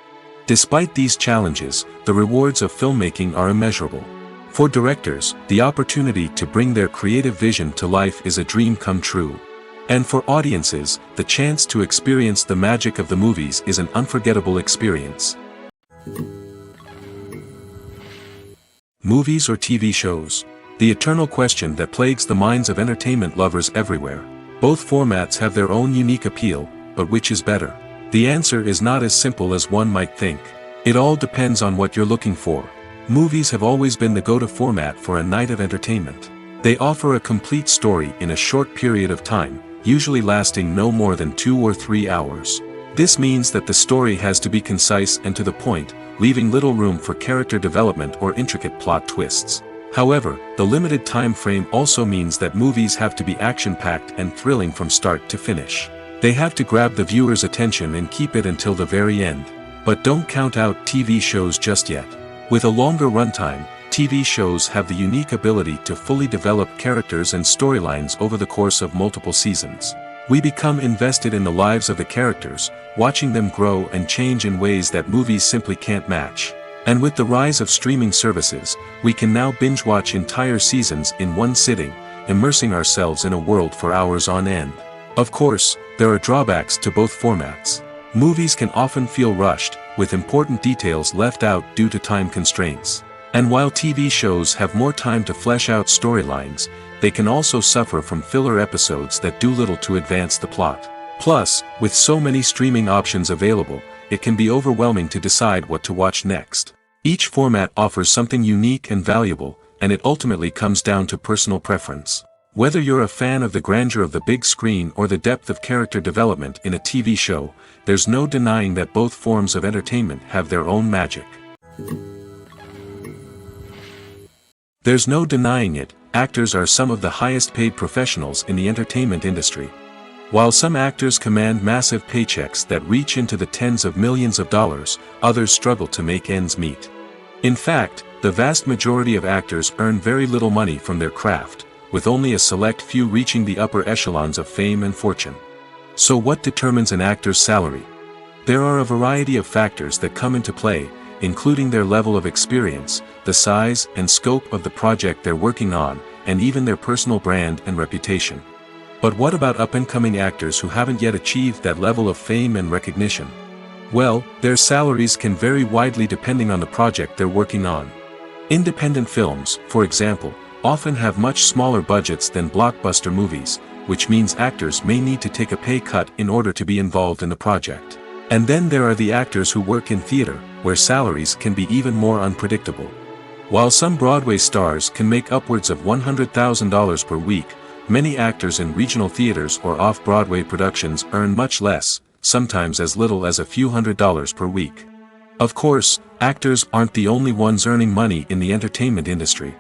Despite these challenges, the rewards of filmmaking are immeasurable. For directors, the opportunity to bring their creative vision to life is a dream come true. And for audiences, the chance to experience the magic of the movies is an unforgettable experience. Movies or TV shows? The eternal question that plagues the minds of entertainment lovers everywhere. Both formats have their own unique appeal, but which is better? The answer is not as simple as one might think. It all depends on what you're looking for. Movies have always been the go-to format for a night of entertainment. They offer a complete story in a short period of time, usually lasting no more than 2 or 3 hours. This means that the story has to be concise and to the point, leaving little room for character development or intricate plot twists. However, the limited time frame also means that movies have to be action-packed and thrilling from start to finish. They have to grab the viewer's attention and keep it until the very end. But don't count out TV shows just yet. With a longer runtime, TV shows have the unique ability to fully develop characters and storylines over the course of multiple seasons. We become invested in the lives of the characters, watching them grow and change in ways that movies simply can't match. And with the rise of streaming services, we can now binge-watch entire seasons in one sitting, immersing ourselves in a world for hours on end. Of course, there are drawbacks to both formats. Movies can often feel rushed, with important details left out due to time constraints. And while TV shows have more time to flesh out storylines, they can also suffer from filler episodes that do little to advance the plot. Plus, with so many streaming options available, it can be overwhelming to decide what to watch next. Each format offers something unique and valuable, and it ultimately comes down to personal preference. Whether you're a fan of the grandeur of the big screen or the depth of character development in a TV show, there's no denying that both forms of entertainment have their own magic. There's no denying it, actors are some of the highest paid professionals in the entertainment industry. While some actors command massive paychecks that reach into the tens of millions of dollars, others struggle to make ends meet. In fact, the vast majority of actors earn very little money from their craft, with only a select few reaching the upper echelons of fame and fortune. So what determines an actor's salary? There are a variety of factors that come into play, including their level of experience, the size and scope of the project they're working on, and even their personal brand and reputation. But what about up-and-coming actors who haven't yet achieved that level of fame and recognition? Well, their salaries can vary widely depending on the project they're working on. Independent films, for example, often have much smaller budgets than blockbuster movies, which means actors may need to take a pay cut in order to be involved in the project. And then there are the actors who work in theater, where salaries can be even more unpredictable. While some Broadway stars can make upwards of $100,000 per week, many actors in regional theaters or off-Broadway productions earn much less, sometimes as little as a few $100s per week. Of course, actors aren't the only ones earning money in the entertainment industry.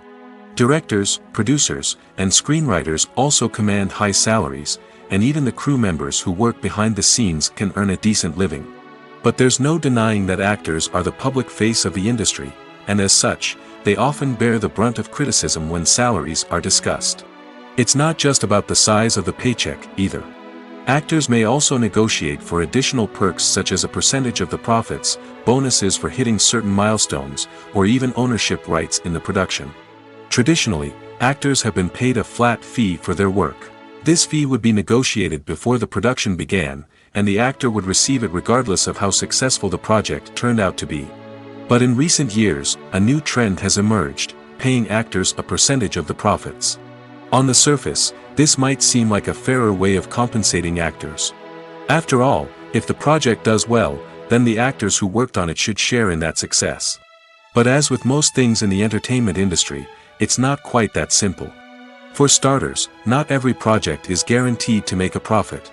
Directors, producers, and screenwriters also command high salaries, and even the crew members who work behind the scenes can earn a decent living. But there's no denying that actors are the public face of the industry, and as such, they often bear the brunt of criticism when salaries are discussed. It's not just about the size of the paycheck, either. Actors may also negotiate for additional perks such as a percentage of the profits, bonuses for hitting certain milestones, or even ownership rights in the production. Traditionally, actors have been paid a flat fee for their work. This fee would be negotiated before the production began, and the actor would receive it regardless of how successful the project turned out to be. But in recent years, a new trend has emerged, paying actors a percentage of the profits. On the surface, this might seem like a fairer way of compensating actors. After all, if the project does well, then the actors who worked on it should share in that success. But as with most things in the entertainment industry, it's not quite that simple. For starters, not every project is guaranteed to make a profit.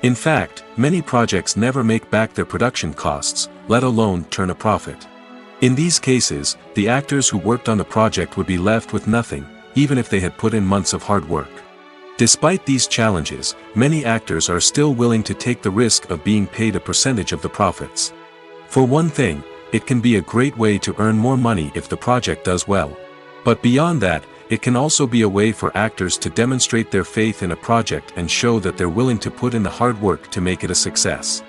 In fact, many projects never make back their production costs, let alone turn a profit. In these cases, the actors who worked on the project would be left with nothing, even if they had put in months of hard work. Despite these challenges, many actors are still willing to take the risk of being paid a percentage of the profits. For one thing, it can be a great way to earn more money if the project does well. But beyond that, it can also be a way for actors to demonstrate their faith in a project and show that they're willing to put in the hard work to make it a success.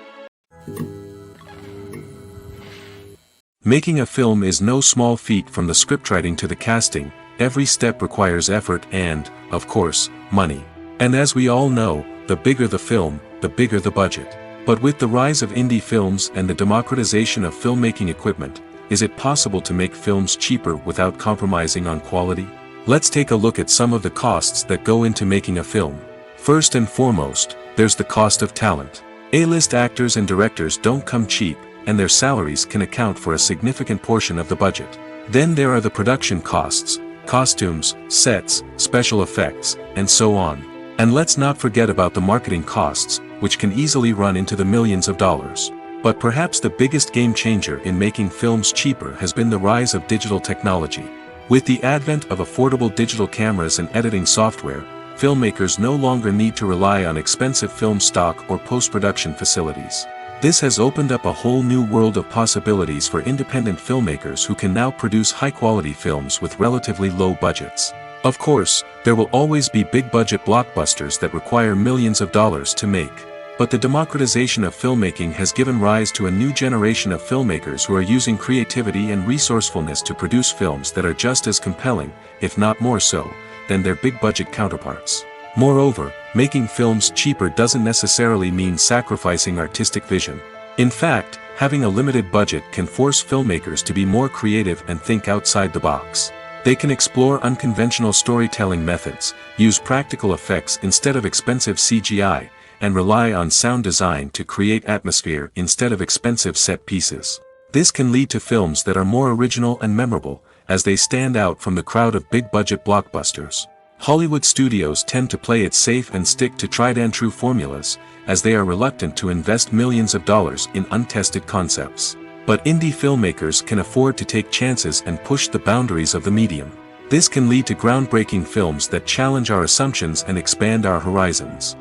Making a film is no small feat. From the scriptwriting to the casting, every step requires effort and, of course, money. And as we all know, the bigger the film, the bigger the budget. But with the rise of indie films and the democratization of filmmaking equipment, is it possible to make films cheaper without compromising on quality? Let's take a look at some of the costs that go into making a film. First and foremost, there's the cost of talent. A-list actors and directors don't come cheap, and their salaries can account for a significant portion of the budget. Then there are the production costs, costumes, sets, special effects, and so on. And let's not forget about the marketing costs, which can easily run into the millions of dollars. But perhaps the biggest game changer in making films cheaper has been the rise of digital technology. With the advent of affordable digital cameras and editing software, filmmakers no longer need to rely on expensive film stock or post-production facilities. This has opened up a whole new world of possibilities for independent filmmakers who can now produce high-quality films with relatively low budgets. Of course, there will always be big-budget blockbusters that require millions of dollars to make. But the democratization of filmmaking has given rise to a new generation of filmmakers who are using creativity and resourcefulness to produce films that are just as compelling, if not more so, than their big-budget counterparts. Moreover, making films cheaper doesn't necessarily mean sacrificing artistic vision. In fact, having a limited budget can force filmmakers to be more creative and think outside the box. They can explore unconventional storytelling methods, use practical effects instead of expensive CGI, and rely on sound design to create atmosphere instead of expensive set pieces. This can lead to films that are more original and memorable, as they stand out from the crowd of big-budget blockbusters. Hollywood studios tend to play it safe and stick to tried-and-true formulas, as they are reluctant to invest millions of dollars in untested concepts. But indie filmmakers can afford to take chances and push the boundaries of the medium. This can lead to groundbreaking films that challenge our assumptions and expand our horizons.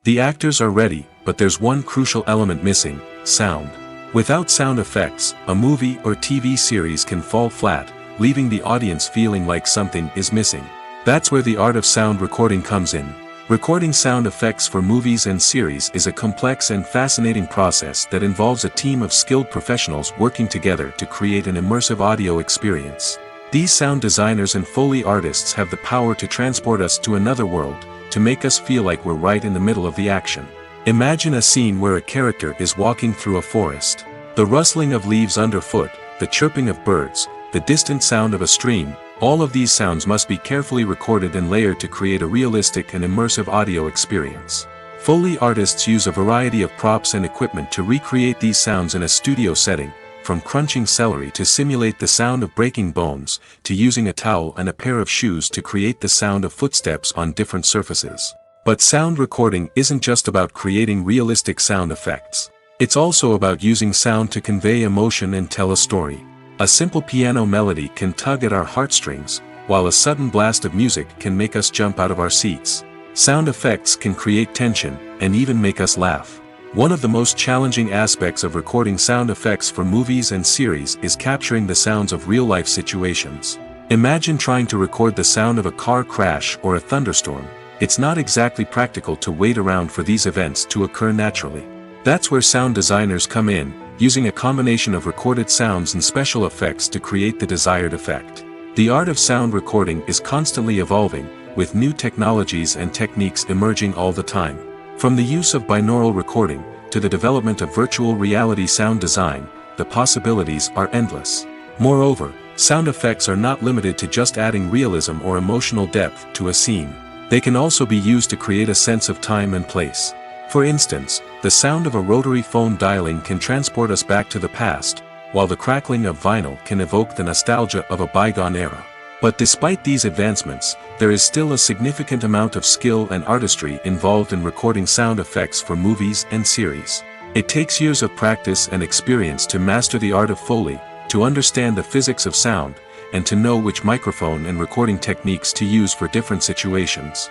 The actors are ready, but there's one crucial element missing: sound. Without sound effects, a movie or TV series can fall flat, leaving the audience feeling like something is missing. That's where the art of sound recording comes in. Recording sound effects for movies and series is a complex and fascinating process that involves a team of skilled professionals working together to create an immersive audio experience. These sound designers and Foley artists have the power to transport us to another world, to make us feel like we're right in the middle of the action. Imagine a scene where a character is walking through a forest. The rustling of leaves underfoot, the chirping of birds, the distant sound of a stream, all of these sounds must be carefully recorded and layered to create a realistic and immersive audio experience. Foley artists use a variety of props and equipment to recreate these sounds in a studio setting, from crunching celery to simulate the sound of breaking bones, to using a towel and a pair of shoes to create the sound of footsteps on different surfaces. But sound recording isn't just about creating realistic sound effects. It's also about using sound to convey emotion and tell a story. A simple piano melody can tug at our heartstrings, while a sudden blast of music can make us jump out of our seats. Sound effects can create tension, and even make us laugh. One of the most challenging aspects of recording sound effects for movies and series is capturing the sounds of real-life situations. Imagine trying to record the sound of a car crash or a thunderstorm. It's not exactly practical to wait around for these events to occur naturally. That's where sound designers come in, using a combination of recorded sounds and special effects to create the desired effect. The art of sound recording is constantly evolving, with new technologies and techniques emerging all the time. From the use of binaural recording, to the development of virtual reality sound design, the possibilities are endless. Moreover, sound effects are not limited to just adding realism or emotional depth to a scene. They can also be used to create a sense of time and place. For instance, the sound of a rotary phone dialing can transport us back to the past, while the crackling of vinyl can evoke the nostalgia of a bygone era. But despite these advancements, there is still a significant amount of skill and artistry involved in recording sound effects for movies and series. It takes years of practice and experience to master the art of Foley, to understand the physics of sound, and to know which microphone and recording techniques to use for different situations.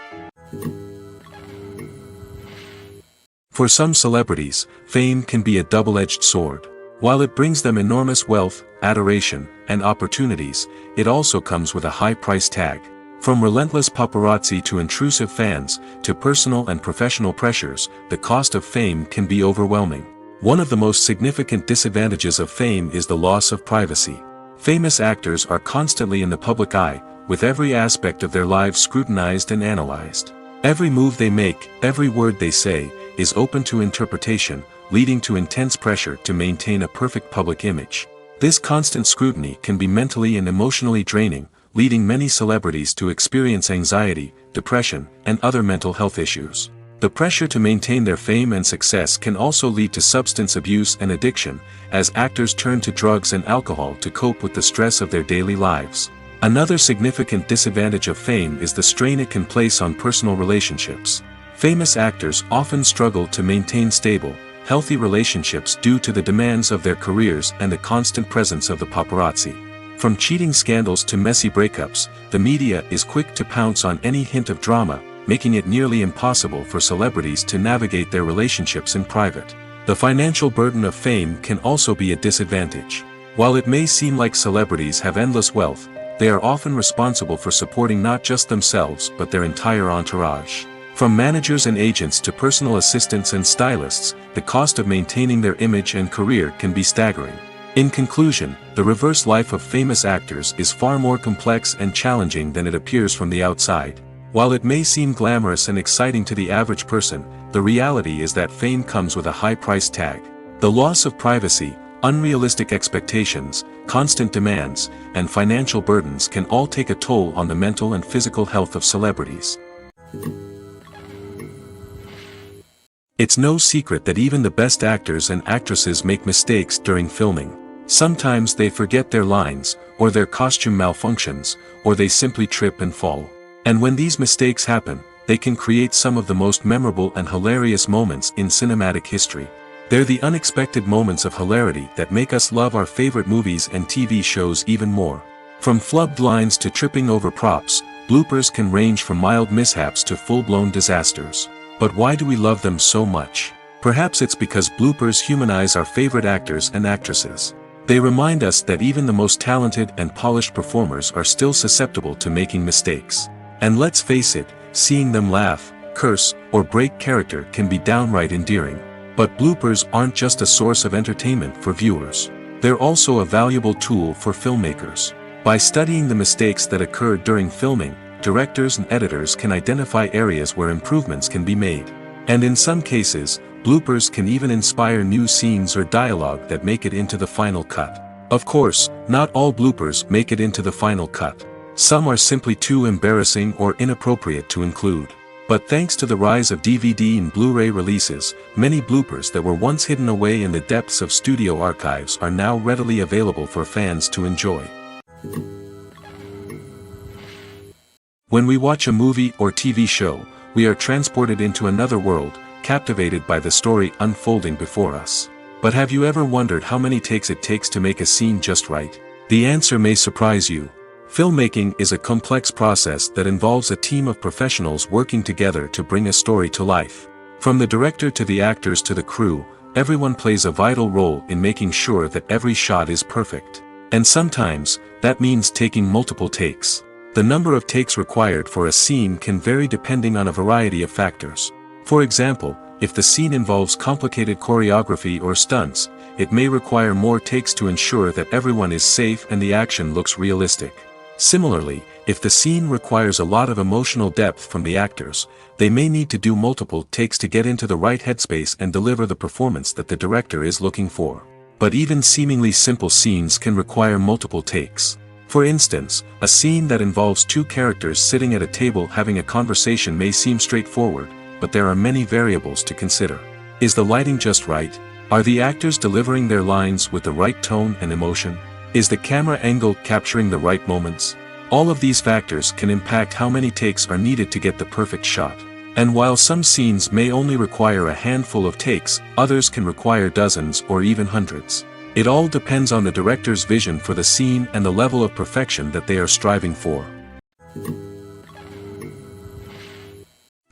For some celebrities, fame can be a double-edged sword. While it brings them enormous wealth, adoration, and opportunities, it also comes with a high price tag. From relentless paparazzi to intrusive fans, to personal and professional pressures, the cost of fame can be overwhelming. One of the most significant disadvantages of fame is the loss of privacy. Famous actors are constantly in the public eye, with every aspect of their lives scrutinized and analyzed. Every move they make, every word they say, is open to interpretation, leading to intense pressure to maintain a perfect public image. This constant scrutiny can be mentally and emotionally draining, leading many celebrities to experience anxiety, depression, and other mental health issues. The pressure to maintain their fame and success can also lead to substance abuse and addiction, as actors turn to drugs and alcohol to cope with the stress of their daily lives. Another significant disadvantage of fame is the strain it can place on personal relationships. Famous actors often struggle to maintain stable, healthy relationships due to the demands of their careers and the constant presence of the paparazzi. From cheating scandals to messy breakups, the media is quick to pounce on any hint of drama, making it nearly impossible for celebrities to navigate their relationships in private. The financial burden of fame can also be a disadvantage. While it may seem like celebrities have endless wealth, they are often responsible for supporting not just themselves but their entire entourage. From managers and agents to personal assistants and stylists, the cost of maintaining their image and career can be staggering. In conclusion, the reverse life of famous actors is far more complex and challenging than it appears from the outside. While it may seem glamorous and exciting to the average person, the reality is that fame comes with a high price tag. The loss of privacy, unrealistic expectations, constant demands, and financial burdens can all take a toll on the mental and physical health of celebrities. It's no secret that even the best actors and actresses make mistakes during filming. Sometimes they forget their lines, or their costume malfunctions, or they simply trip and fall. And when these mistakes happen, they can create some of the most memorable and hilarious moments in cinematic history. They're the unexpected moments of hilarity that make us love our favorite movies and TV shows even more. From flubbed lines to tripping over props, bloopers can range from mild mishaps to full-blown disasters. But why do we love them so much? Perhaps it's because bloopers humanize our favorite actors and actresses. They remind us that even the most talented and polished performers are still susceptible to making mistakes. And let's face it, seeing them laugh, curse, or break character can be downright endearing. But bloopers aren't just a source of entertainment for viewers. They're also a valuable tool for filmmakers. By studying the mistakes that occurred during filming, directors and editors can identify areas where improvements can be made. And in some cases, bloopers can even inspire new scenes or dialogue that make it into the final cut. Of course, not all bloopers make it into the final cut. Some are simply too embarrassing or inappropriate to include. But thanks to the rise of DVD and Blu-ray releases, many bloopers that were once hidden away in the depths of studio archives are now readily available for fans to enjoy. When we watch a movie or TV show, we are transported into another world, captivated by the story unfolding before us. But have you ever wondered how many takes it takes to make a scene just right? The answer may surprise you. Filmmaking is a complex process that involves a team of professionals working together to bring a story to life. From the director to the actors to the crew, everyone plays a vital role in making sure that every shot is perfect. And sometimes, that means taking multiple takes. The number of takes required for a scene can vary depending on a variety of factors. For example, if the scene involves complicated choreography or stunts, it may require more takes to ensure that everyone is safe and the action looks realistic. Similarly, if the scene requires a lot of emotional depth from the actors, they may need to do multiple takes to get into the right headspace and deliver the performance that the director is looking for. But even seemingly simple scenes can require multiple takes. For instance, a scene that involves two characters sitting at a table having a conversation may seem straightforward, but there are many variables to consider. Is the lighting just right? Are the actors delivering their lines with the right tone and emotion? Is the camera angle capturing the right moments? All of these factors can impact how many takes are needed to get the perfect shot. And while some scenes may only require a handful of takes, others can require dozens or even hundreds. It all depends on the director's vision for the scene and the level of perfection that they are striving for.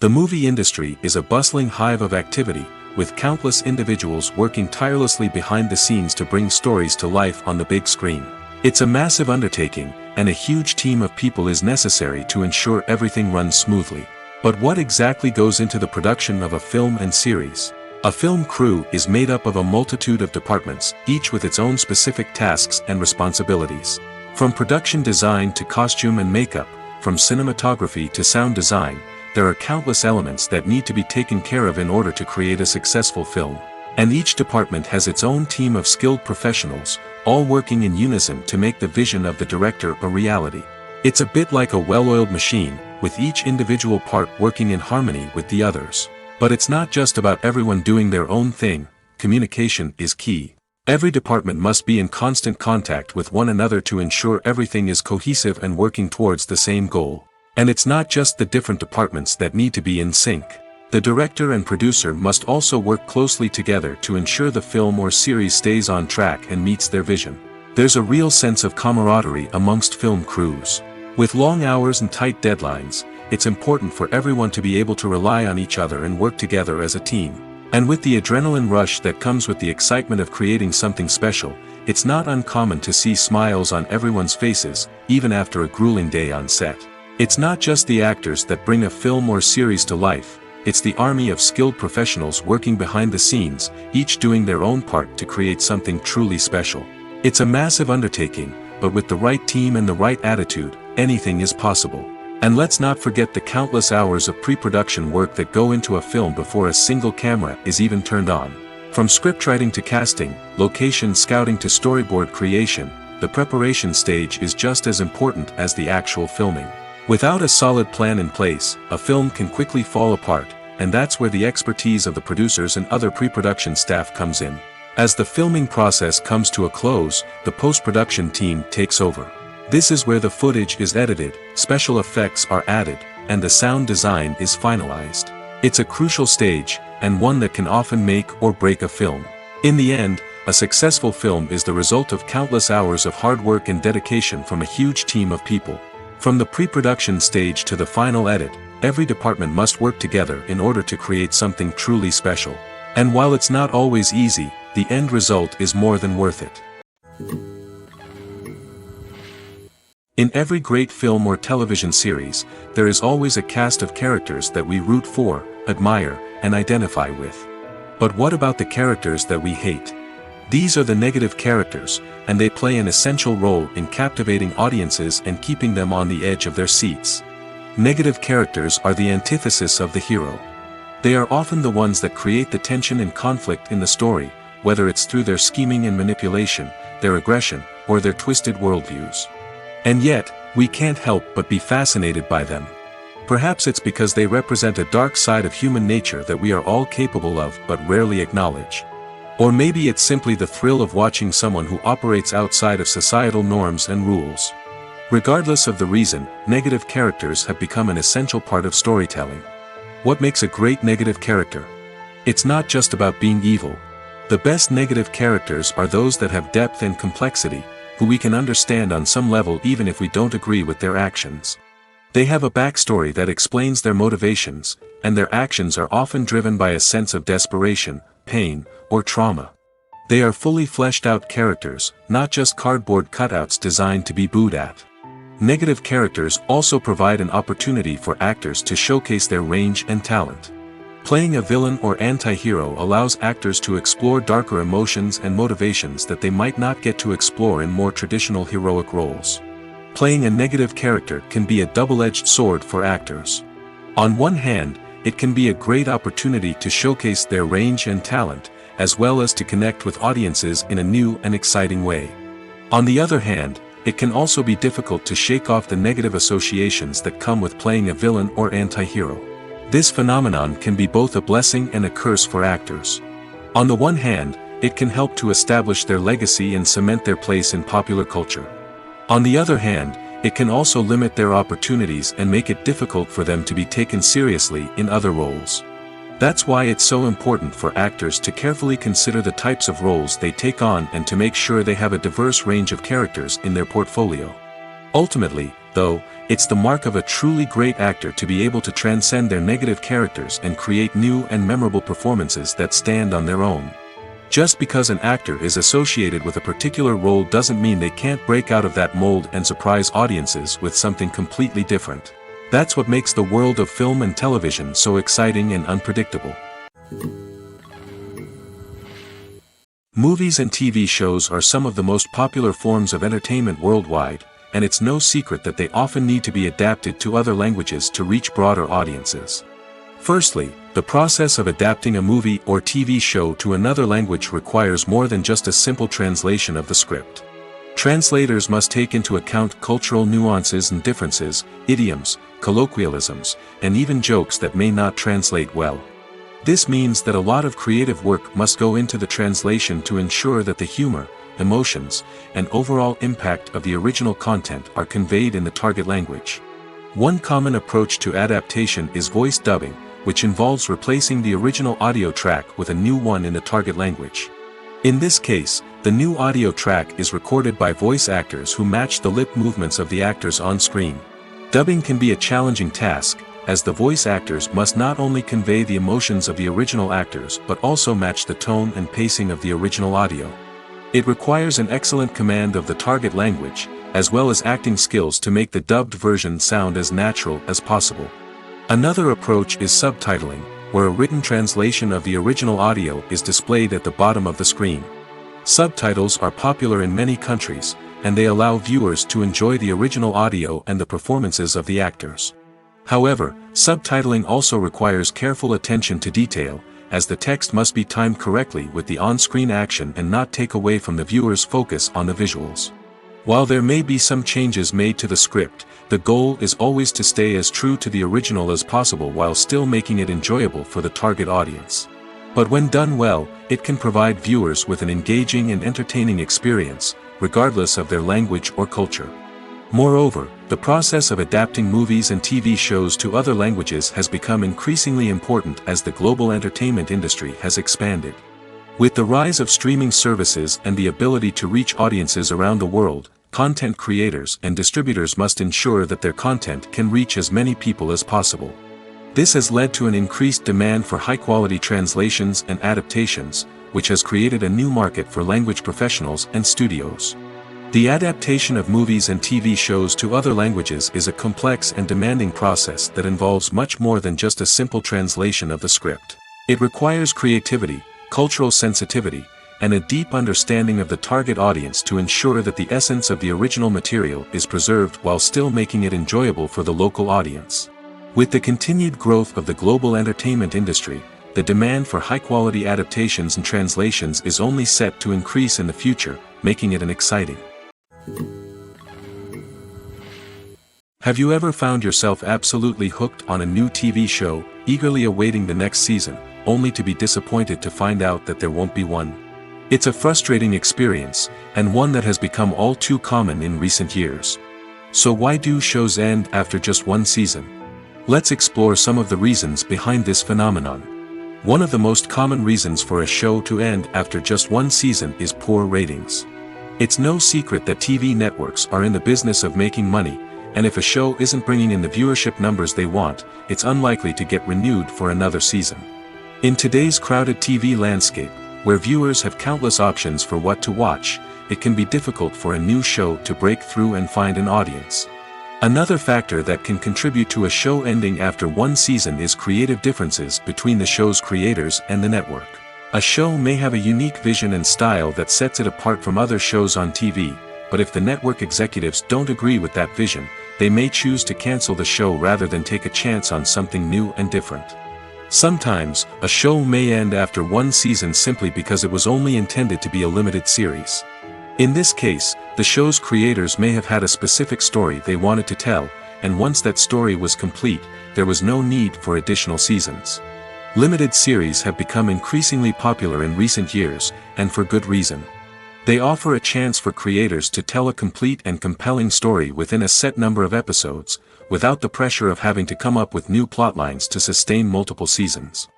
The movie industry is a bustling hive of activity, with countless individuals working tirelessly behind the scenes to bring stories to life on the big screen. It's a massive undertaking, and a huge team of people is necessary to ensure everything runs smoothly. But what exactly goes into the production of a film and series? A film crew is made up of a multitude of departments, each with its own specific tasks and responsibilities. From production design to costume and makeup, from cinematography to sound design, there are countless elements that need to be taken care of in order to create a successful film. And each department has its own team of skilled professionals, all working in unison to make the vision of the director a reality. It's a bit like a well-oiled machine, with each individual part working in harmony with the others. But it's not just about everyone doing their own thing. Communication is key. Every department must be in constant contact with one another to ensure everything is cohesive and working towards the same goal. And it's not just the different departments that need to be in sync. The director and producer must also work closely together to ensure the film or series stays on track and meets their vision. There's a real sense of camaraderie amongst film crews. With long hours and tight deadlines, it's important for everyone to be able to rely on each other and work together as a team. And with the adrenaline rush that comes with the excitement of creating something special, it's not uncommon to see smiles on everyone's faces, even after a grueling day on set. It's not just the actors that bring a film or series to life, it's the army of skilled professionals working behind the scenes, each doing their own part to create something truly special. It's a massive undertaking, but with the right team and the right attitude, anything is possible. And let's not forget the countless hours of pre-production work that go into a film before a single camera is even turned on. From scriptwriting to casting, location scouting to storyboard creation, the preparation stage is just as important as the actual filming. Without a solid plan in place, a film can quickly fall apart, and that's where the expertise of the producers and other pre-production staff comes in. As the filming process comes to a close, the post-production team takes over. This is where the footage is edited, special effects are added, and the sound design is finalized. It's a crucial stage, and one that can often make or break a film. In the end, a successful film is the result of countless hours of hard work and dedication from a huge team of people. From the pre-production stage to the final edit, every department must work together in order to create something truly special. And while it's not always easy, the end result is more than worth it. In every great film or television series, there is always a cast of characters that we root for, admire, and identify with. But what about the characters that we hate? These are the negative characters, and they play an essential role in captivating audiences and keeping them on the edge of their seats. Negative characters are the antithesis of the hero. They are often the ones that create the tension and conflict in the story, whether it's through their scheming and manipulation, their aggression, or their twisted worldviews. And yet, we can't help but be fascinated by them. Perhaps it's because they represent a dark side of human nature that we are all capable of but rarely acknowledge. Or maybe it's simply the thrill of watching someone who operates outside of societal norms and rules. Regardless of the reason, negative characters have become an essential part of storytelling. What makes a great negative character? It's not just about being evil. The best negative characters are those that have depth and complexity, who we can understand on some level even if we don't agree with their actions. They have a backstory that explains their motivations, and their actions are often driven by a sense of desperation, pain, or trauma. They are fully fleshed out characters, not just cardboard cutouts designed to be booed at. Negative characters also provide an opportunity for actors to showcase their range and talent. Playing a villain or anti-hero allows actors to explore darker emotions and motivations that they might not get to explore in more traditional heroic roles. playing a negative character can be a double-edged sword for actors. On one hand, it can be a great opportunity to showcase their range and talent, as well as to connect with audiences in a new and exciting way. On the other hand, it can also be difficult to shake off the negative associations that come with playing a villain or anti-hero. This phenomenon can be both a blessing and a curse for actors. On the one hand, it can help to establish their legacy and cement their place in popular culture. On the other hand, it can also limit their opportunities and make it difficult for them to be taken seriously in other roles. That's why it's so important for actors to carefully consider the types of roles they take on and to make sure they have a diverse range of characters in their portfolio. Ultimately, though, it's the mark of a truly great actor to be able to transcend their negative characters and create new and memorable performances that stand on their own. Just because an actor is associated with a particular role doesn't mean they can't break out of that mold and surprise audiences with something completely different. That's what makes the world of film and television so exciting and unpredictable. Movies and TV shows are some of the most popular forms of entertainment worldwide, and it's no secret that they often need to be adapted to other languages to reach broader audiences. Firstly, the process of adapting a movie or TV show to another language requires more than just a simple translation of the script. Translators must take into account cultural nuances and differences, idioms, colloquialisms, and even jokes that may not translate well. This means that a lot of creative work must go into the translation to ensure that the humor, emotions, and overall impact of the original content are conveyed in the target language. One common approach to adaptation is voice dubbing, which involves replacing the original audio track with a new one in the target language. In this case, the new audio track is recorded by voice actors who match the lip movements of the actors on screen. Dubbing can be a challenging task, as the voice actors must not only convey the emotions of the original actors but also match the tone and pacing of the original audio. It requires an excellent command of the target language, as well as acting skills to make the dubbed version sound as natural as possible. Another approach is subtitling, where a written translation of the original audio is displayed at the bottom of the screen. Subtitles are popular in many countries, and they allow viewers to enjoy the original audio and the performances of the actors. However, subtitling also requires careful attention to detail, as the text must be timed correctly with the on-screen action and not take away from the viewer's focus on the visuals. While there may be some changes made to the script, the goal is always to stay as true to the original as possible while still making it enjoyable for the target audience. But when done well, it can provide viewers with an engaging and entertaining experience, regardless of their language or culture. Moreover, the process of adapting movies and TV shows to other languages has become increasingly important as the global entertainment industry has expanded. With the rise of streaming services and the ability to reach audiences around the world, content creators and distributors must ensure that their content can reach as many people as possible. This has led to an increased demand for high-quality translations and adaptations, which has created a new market for language professionals and studios. The adaptation of movies and TV shows to other languages is a complex and demanding process that involves much more than just a simple translation of the script. It requires creativity, cultural sensitivity, and a deep understanding of the target audience to ensure that the essence of the original material is preserved while still making it enjoyable for the local audience. With the continued growth of the global entertainment industry, the demand for high-quality adaptations and translations is only set to increase in the future, making it an exciting. Have you ever found yourself absolutely hooked on a new TV show, eagerly awaiting the next season, only to be disappointed to find out that there won't be one? It's a frustrating experience, and one that has become all too common in recent years. So why do shows end after just one season? Let's explore some of the reasons behind this phenomenon. One of the most common reasons for a show to end after just one season is poor ratings. It's no secret that TV networks are in the business of making money, and if a show isn't bringing in the viewership numbers they want, it's unlikely to get renewed for another season. In today's crowded TV landscape, where viewers have countless options for what to watch, it can be difficult for a new show to break through and find an audience. Another factor that can contribute to a show ending after one season is creative differences between the show's creators and the network. A show may have a unique vision and style that sets it apart from other shows on TV, but if the network executives don't agree with that vision, they may choose to cancel the show rather than take a chance on something new and different. Sometimes, a show may end after one season simply because it was only intended to be a limited series. In this case, the show's creators may have had a specific story they wanted to tell, and once that story was complete, there was no need for additional seasons. Limited series have become increasingly popular in recent years, and for good reason. They offer a chance for creators to tell a complete and compelling story within a set number of episodes, without the pressure of having to come up with new plotlines to sustain multiple seasons.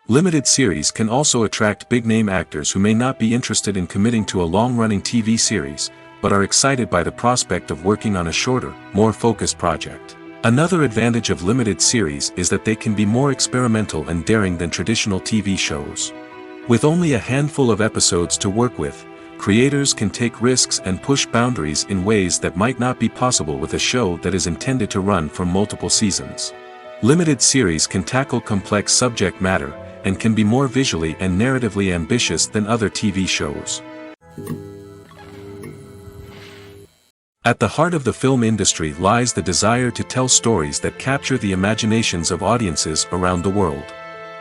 Limited series can also attract big-name actors who may not be interested in committing to a long-running TV series, but are excited by the prospect of working on a shorter, more focused project. Another advantage of limited series is that they can be more experimental and daring than traditional TV shows. With only a handful of episodes to work with, creators can take risks and push boundaries in ways that might not be possible with a show that is intended to run for multiple seasons. Limited series can tackle complex subject matter, and can be more visually and narratively ambitious than other TV shows. At the heart of the film industry lies the desire to tell stories that capture the imaginations of audiences around the world.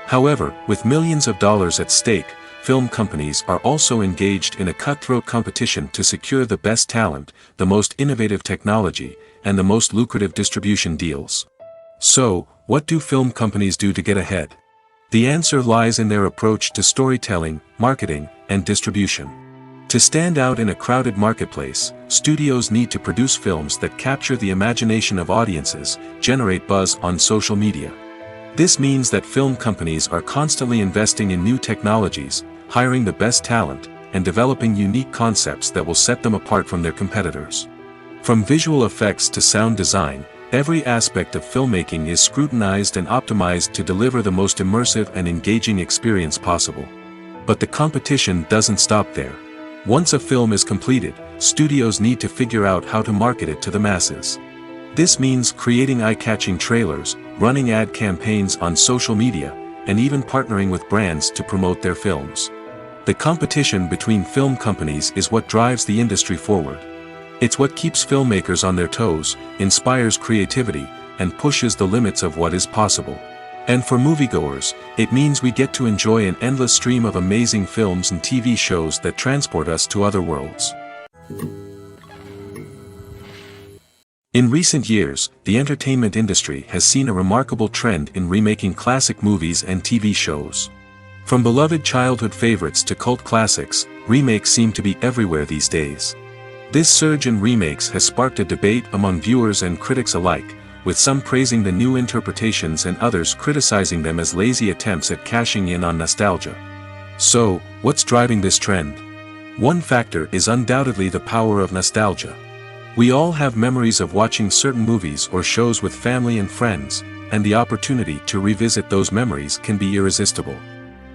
However, with millions of dollars at stake, film companies are also engaged in a cutthroat competition to secure the best talent, the most innovative technology, and the most lucrative distribution deals. So, what do film companies do to get ahead? The answer lies in their approach to storytelling, marketing, and distribution. To stand out in a crowded marketplace, studios need to produce films that capture the imagination of audiences, generate buzz on social media. This means that film companies are constantly investing in new technologies, hiring the best talent, and developing unique concepts that will set them apart from their competitors. From visual effects to sound design, every aspect of filmmaking is scrutinized and optimized to deliver the most immersive and engaging experience possible. But the competition doesn't stop there. Once a film is completed, studios need to figure out how to market it to the masses. This means creating eye-catching trailers, running ad campaigns on social media, and even partnering with brands to promote their films. The competition between film companies is what drives the industry forward. It's what keeps filmmakers on their toes, inspires creativity, and pushes the limits of what is possible. And for moviegoers, it means we get to enjoy an endless stream of amazing films and TV shows that transport us to other worlds. In recent years, the entertainment industry has seen a remarkable trend in remaking classic movies and TV shows. From beloved childhood favorites to cult classics, remakes seem to be everywhere these days. This surge in remakes has sparked a debate among viewers and critics alike, with some praising the new interpretations and others criticizing them as lazy attempts at cashing in on nostalgia. So, what's driving this trend? One factor is undoubtedly the power of nostalgia. We all have memories of watching certain movies or shows with family and friends, and the opportunity to revisit those memories can be irresistible.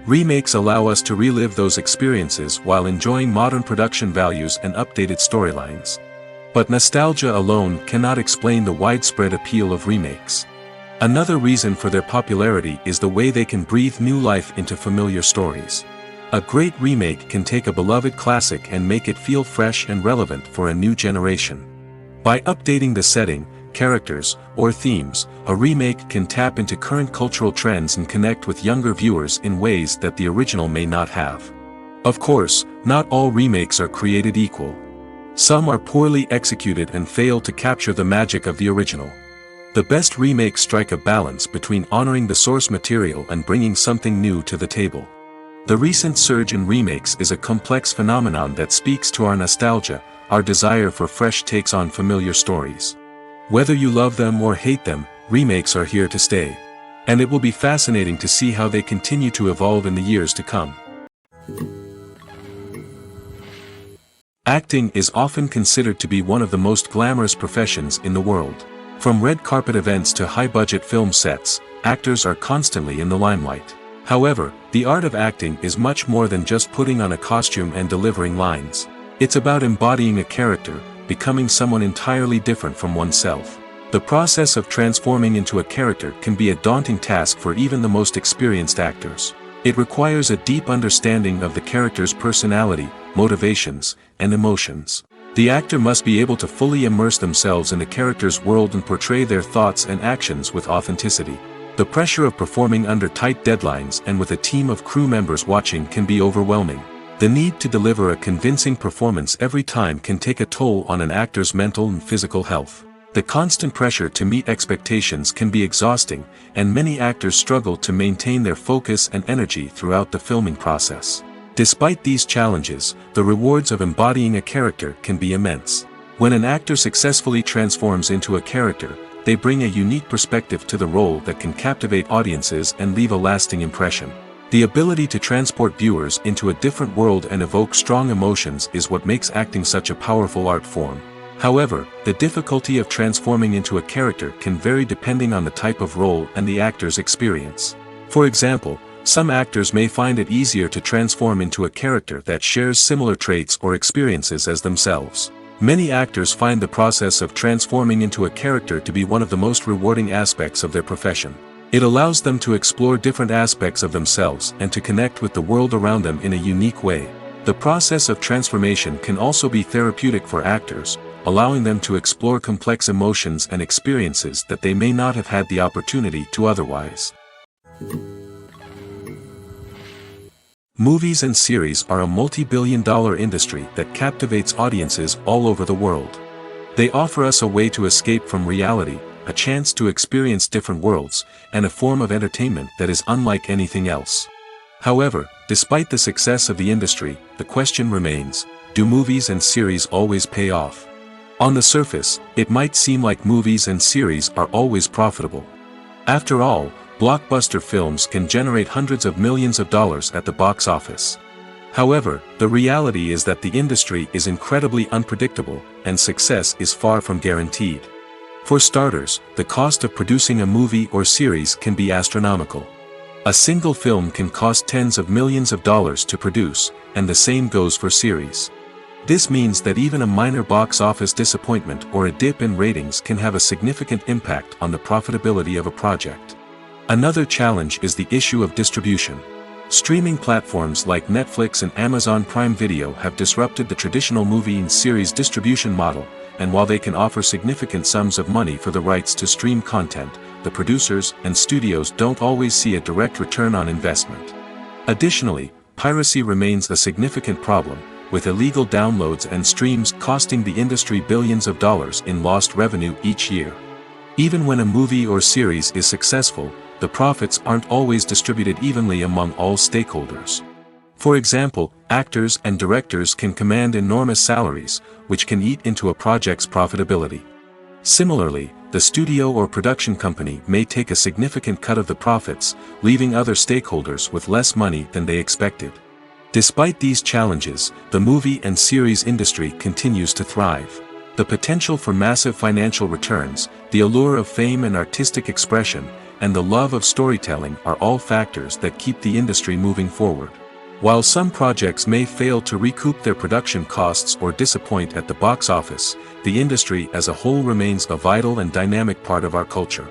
Remakes allow us to relive those experiences while enjoying modern production values and updated storylines. But nostalgia alone cannot explain the widespread appeal of remakes. Another reason for their popularity is the way they can breathe new life into familiar stories. A great remake can take a beloved classic and make it feel fresh and relevant for a new generation. By updating the setting, characters, or themes, a remake can tap into current cultural trends and connect with younger viewers in ways that the original may not have. Of course, not all remakes are created equal. Some are poorly executed and fail to capture the magic of the original. The best remakes strike a balance between honoring the source material and bringing something new to the table. The recent surge in remakes is a complex phenomenon that speaks to our nostalgia, our desire for fresh takes on familiar stories. Whether you love them or hate them, remakes are here to stay. And it will be fascinating to see how they continue to evolve in the years to come. Acting is often considered to be one of the most glamorous professions in the world. From red carpet events to high-budget film sets, actors are constantly in the limelight. However, the art of acting is much more than just putting on a costume and delivering lines. It's about embodying a character, becoming someone entirely different from oneself. The process of transforming into a character can be a daunting task for even the most experienced actors. It requires a deep understanding of the character's personality, motivations, and emotions. The actor must be able to fully immerse themselves in the character's world and portray their thoughts and actions with authenticity. The pressure of performing under tight deadlines and with a team of crew members watching can be overwhelming. The need to deliver a convincing performance every time can take a toll on an actor's mental and physical health. The constant pressure to meet expectations can be exhausting, and many actors struggle to maintain their focus and energy throughout the filming process. Despite these challenges, the rewards of embodying a character can be immense. When an actor successfully transforms into a character, they bring a unique perspective to the role that can captivate audiences and leave a lasting impression. The ability to transport viewers into a different world and evoke strong emotions is what makes acting such a powerful art form. However, the difficulty of transforming into a character can vary depending on the type of role and the actor's experience. For example, some actors may find it easier to transform into a character that shares similar traits or experiences as themselves. Many actors find the process of transforming into a character to be one of the most rewarding aspects of their profession. It allows them to explore different aspects of themselves and to connect with the world around them in a unique way. The process of transformation can also be therapeutic for actors, allowing them to explore complex emotions and experiences that they may not have had the opportunity to otherwise. Movies and series are a multi-billion-dollar industry that captivates audiences all over the world. They offer us a way to escape from reality, a chance to experience different worlds, and a form of entertainment that is unlike anything else. However, despite the success of the industry, the question remains, do movies and series always pay off? On the surface, it might seem like movies and series are always profitable. After all, blockbuster films can generate hundreds of millions of dollars at the box office. However, the reality is that the industry is incredibly unpredictable, and success is far from guaranteed. For starters, the cost of producing a movie or series can be astronomical. A single film can cost tens of millions of dollars to produce, and the same goes for series. This means that even a minor box office disappointment or a dip in ratings can have a significant impact on the profitability of a project. Another challenge is the issue of distribution. Streaming platforms like Netflix and Amazon Prime Video have disrupted the traditional movie and series distribution model, and while they can offer significant sums of money for the rights to stream content, the producers and studios don't always see a direct return on investment. Additionally, piracy remains a significant problem, with illegal downloads and streams costing the industry billions of dollars in lost revenue each year. Even when a movie or series is successful, the profits aren't always distributed evenly among all stakeholders. For example, actors and directors can command enormous salaries, which can eat into a project's profitability. Similarly, the studio or production company may take a significant cut of the profits, leaving other stakeholders with less money than they expected. Despite these challenges, the movie and series industry continues to thrive. The potential for massive financial returns, the allure of fame and artistic expression, and the love of storytelling are all factors that keep the industry moving forward. While some projects may fail to recoup their production costs or disappoint at the box office, the industry as a whole remains a vital and dynamic part of our culture.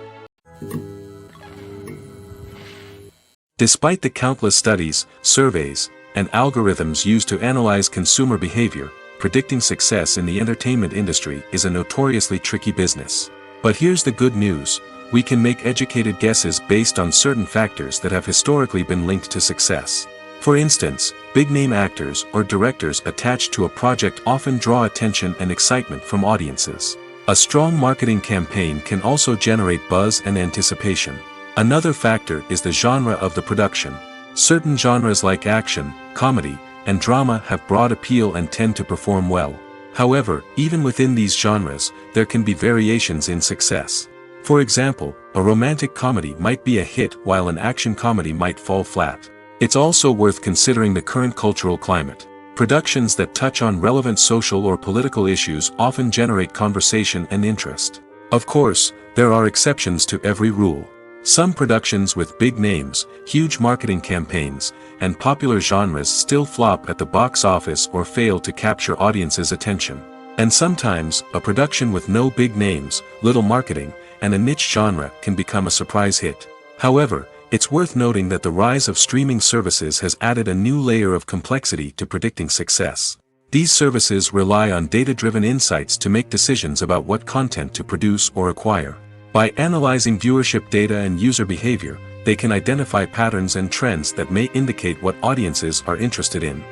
Despite the countless studies, surveys, and algorithms used to analyze consumer behavior, predicting success in the entertainment industry is a notoriously tricky business. But here's the good news. We can make educated guesses based on certain factors that have historically been linked to success. For instance, big-name actors or directors attached to a project often draw attention and excitement from audiences. A strong marketing campaign can also generate buzz and anticipation. Another factor is the genre of the production. Certain genres like action, comedy, and drama have broad appeal and tend to perform well. However, even within these genres, there can be variations in success. For example, a romantic comedy might be a hit while an action comedy might fall flat. It's also worth considering the current cultural climate. Productions that touch on relevant social or political issues often generate conversation and interest. Of course, there are exceptions to every rule. Some productions with big names, huge marketing campaigns, and popular genres still flop at the box office or fail to capture audiences' attention. And sometimes, a production with no big names, little marketing, and a niche genre can become a surprise hit. However, it's worth noting that the rise of streaming services has added a new layer of complexity to predicting success. These services rely on data-driven insights to make decisions about what content to produce or acquire. By analyzing viewership data and user behavior, they can identify patterns and trends that may indicate what audiences are interested in.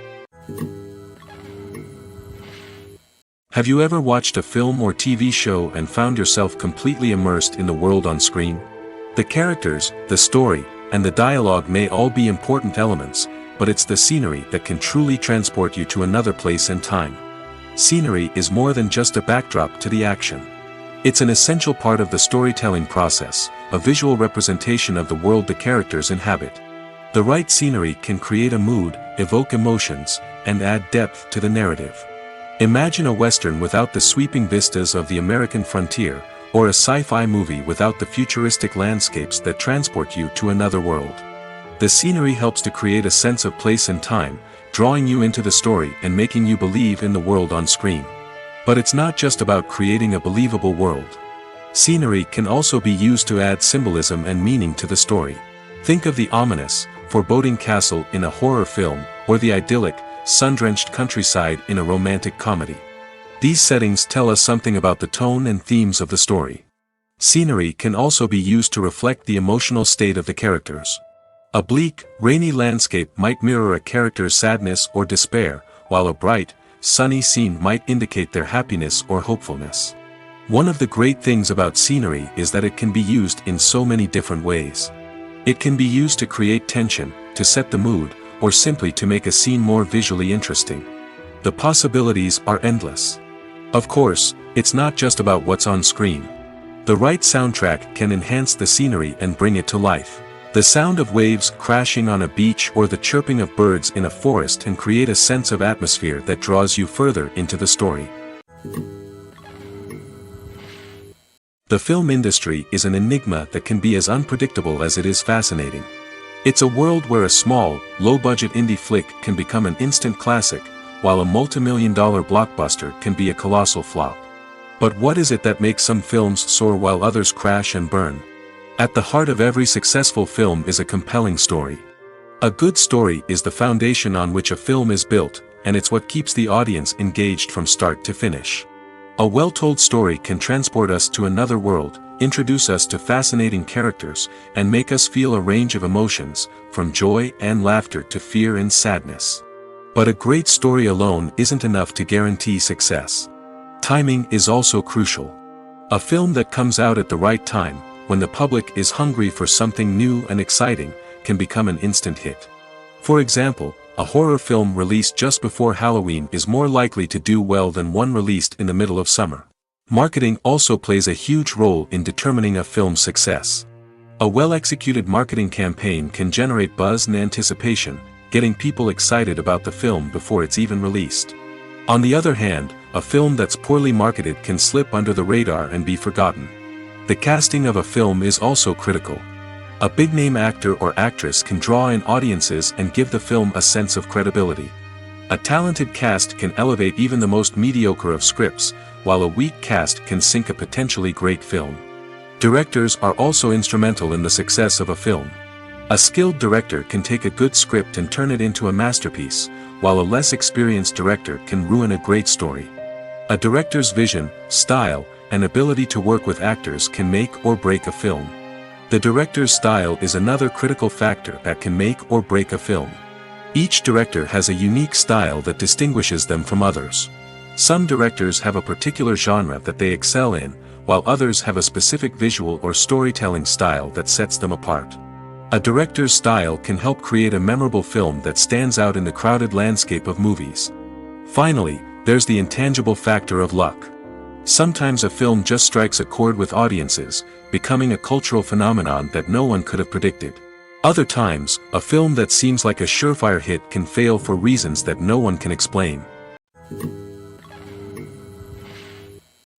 Have you ever watched a film or TV show and found yourself completely immersed in the world on screen? The characters, the story, and the dialogue may all be important elements, but it's the scenery that can truly transport you to another place and time. Scenery is more than just a backdrop to the action. It's an essential part of the storytelling process, a visual representation of the world the characters inhabit. The right scenery can create a mood, evoke emotions, and add depth to the narrative. Imagine a Western without the sweeping vistas of the American frontier, or a sci-fi movie without the futuristic landscapes that transport you to another world. The scenery helps to create a sense of place and time, drawing you into the story and making you believe in the world on screen. But it's not just about creating a believable world. Scenery can also be used to add symbolism and meaning to the story. Think of the ominous, foreboding castle in a horror film, or the idyllic, sun-drenched countryside in a romantic comedy. These settings tell us something about the tone and themes of the story. Scenery can also be used to reflect the emotional state of the characters. A bleak, rainy landscape might mirror a character's sadness or despair, while a bright, sunny scene might indicate their happiness or hopefulness. One of the great things about scenery is that it can be used in so many different ways. It can be used to create tension, to set the mood, or simply to make a scene more visually interesting. The possibilities are endless. Of course, it's not just about what's on screen. The right soundtrack can enhance the scenery and bring it to life. The sound of waves crashing on a beach or the chirping of birds in a forest can create a sense of atmosphere that draws you further into the story. The film industry is an enigma that can be as unpredictable as it is fascinating. It's a world where a small, low-budget indie flick can become an instant classic, while a multi-million-dollar blockbuster can be a colossal flop. But what is it that makes some films soar while others crash and burn? At the heart of every successful film is a compelling story. A good story is the foundation on which a film is built, and it's what keeps the audience engaged from start to finish. A well-told story can transport us to another world, introduce us to fascinating characters, and make us feel a range of emotions, from joy and laughter to fear and sadness. But a great story alone isn't enough to guarantee success. Timing is also crucial. A film that comes out at the right time, when the public is hungry for something new and exciting, can become an instant hit. For example, a horror film released just before Halloween is more likely to do well than one released in the middle of summer. Marketing also plays a huge role in determining a film's success. A well-executed marketing campaign can generate buzz and anticipation, getting people excited about the film before it's even released. On the other hand, a film that's poorly marketed can slip under the radar and be forgotten. The casting of a film is also critical. A big-name actor or actress can draw in audiences and give the film a sense of credibility. A talented cast can elevate even the most mediocre of scripts, while a weak cast can sink a potentially great film. Directors are also instrumental in the success of a film. A skilled director can take a good script and turn it into a masterpiece, while a less experienced director can ruin a great story. A director's vision, style, and ability to work with actors can make or break a film. The director's style is another critical factor that can make or break a film. Each director has a unique style that distinguishes them from others. Some directors have a particular genre that they excel in, while others have a specific visual or storytelling style that sets them apart. A director's style can help create a memorable film that stands out in the crowded landscape of movies. Finally, there's the intangible factor of luck. Sometimes a film just strikes a chord with audiences, becoming a cultural phenomenon that no one could have predicted. Other times, a film that seems like a surefire hit can fail for reasons that no one can explain.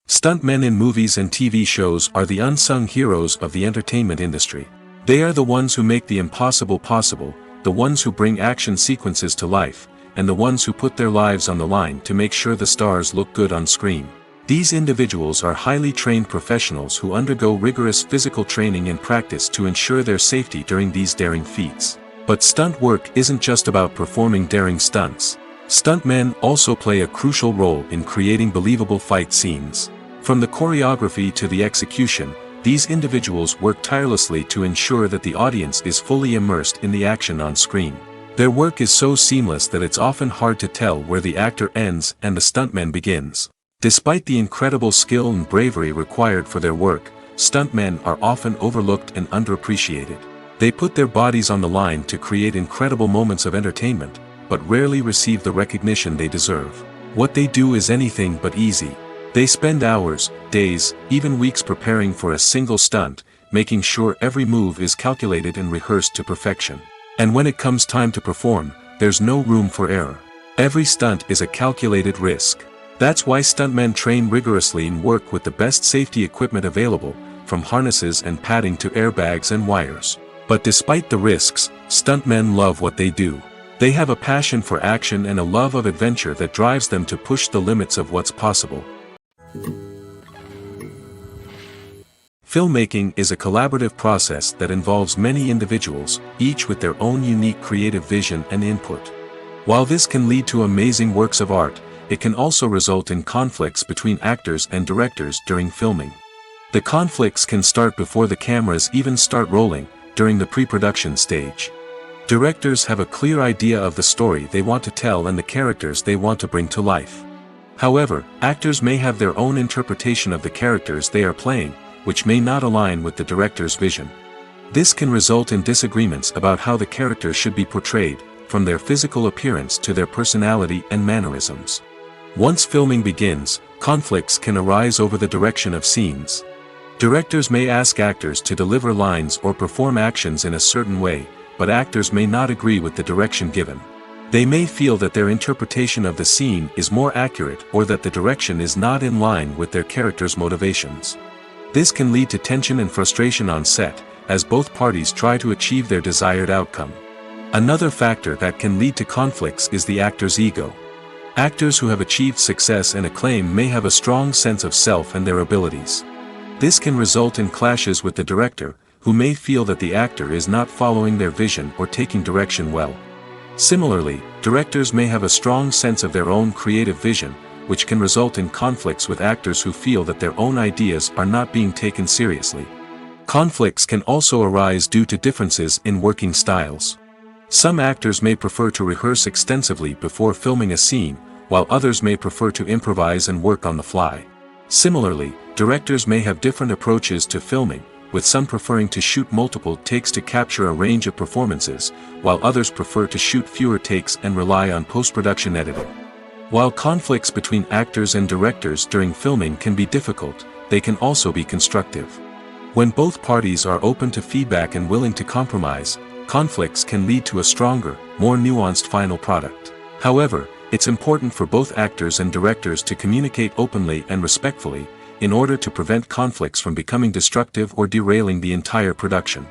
Stuntmen in movies and TV shows are the unsung heroes of the entertainment industry. They are the ones who make the impossible possible, the ones who bring action sequences to life, and the ones who put their lives on the line to make sure the stars look good on screen. These individuals are highly trained professionals who undergo rigorous physical training and practice to ensure their safety during these daring feats. But stunt work isn't just about performing daring stunts. Stuntmen also play a crucial role in creating believable fight scenes. From the choreography to the execution, these individuals work tirelessly to ensure that the audience is fully immersed in the action on screen. Their work is so seamless that it's often hard to tell where the actor ends and the stuntman begins. Despite the incredible skill and bravery required for their work, stuntmen are often overlooked and underappreciated. They put their bodies on the line to create incredible moments of entertainment, but rarely receive the recognition they deserve. What they do is anything but easy. They spend hours, days, even weeks preparing for a single stunt, making sure every move is calculated and rehearsed to perfection. And when it comes time to perform, there's no room for error. Every stunt is a calculated risk. That's why stuntmen train rigorously and work with the best safety equipment available, from harnesses and padding to airbags and wires. But despite the risks, stuntmen love what they do. They have a passion for action and a love of adventure that drives them to push the limits of what's possible. Filmmaking is a collaborative process that involves many individuals, each with their own unique creative vision and input. While this can lead to amazing works of art, it can also result in conflicts between actors and directors during filming. The conflicts can start before the cameras even start rolling, during the pre-production stage. Directors have a clear idea of the story they want to tell and the characters they want to bring to life. However, actors may have their own interpretation of the characters they are playing, which may not align with the director's vision. This can result in disagreements about how the characters should be portrayed, from their physical appearance to their personality and mannerisms. Once filming begins, conflicts can arise over the direction of scenes. Directors may ask actors to deliver lines or perform actions in a certain way, but actors may not agree with the direction given. They may feel that their interpretation of the scene is more accurate or that the direction is not in line with their character's motivations. This can lead to tension and frustration on set, as both parties try to achieve their desired outcome. Another factor that can lead to conflicts is the actor's ego. Actors who have achieved success and acclaim may have a strong sense of self and their abilities. This can result in clashes with the director, who may feel that the actor is not following their vision or taking direction well. Similarly, directors may have a strong sense of their own creative vision, which can result in conflicts with actors who feel that their own ideas are not being taken seriously. Conflicts can also arise due to differences in working styles. Some actors may prefer to rehearse extensively before filming a scene, while others may prefer to improvise and work on the fly. Similarly, directors may have different approaches to filming, with some preferring to shoot multiple takes to capture a range of performances, while others prefer to shoot fewer takes and rely on post-production editing. While conflicts between actors and directors during filming can be difficult, they can also be constructive. When both parties are open to feedback and willing to compromise, conflicts can lead to a stronger, more nuanced final product. However, it's important for both actors and directors to communicate openly and respectfully, in order to prevent conflicts from becoming destructive or derailing the entire production.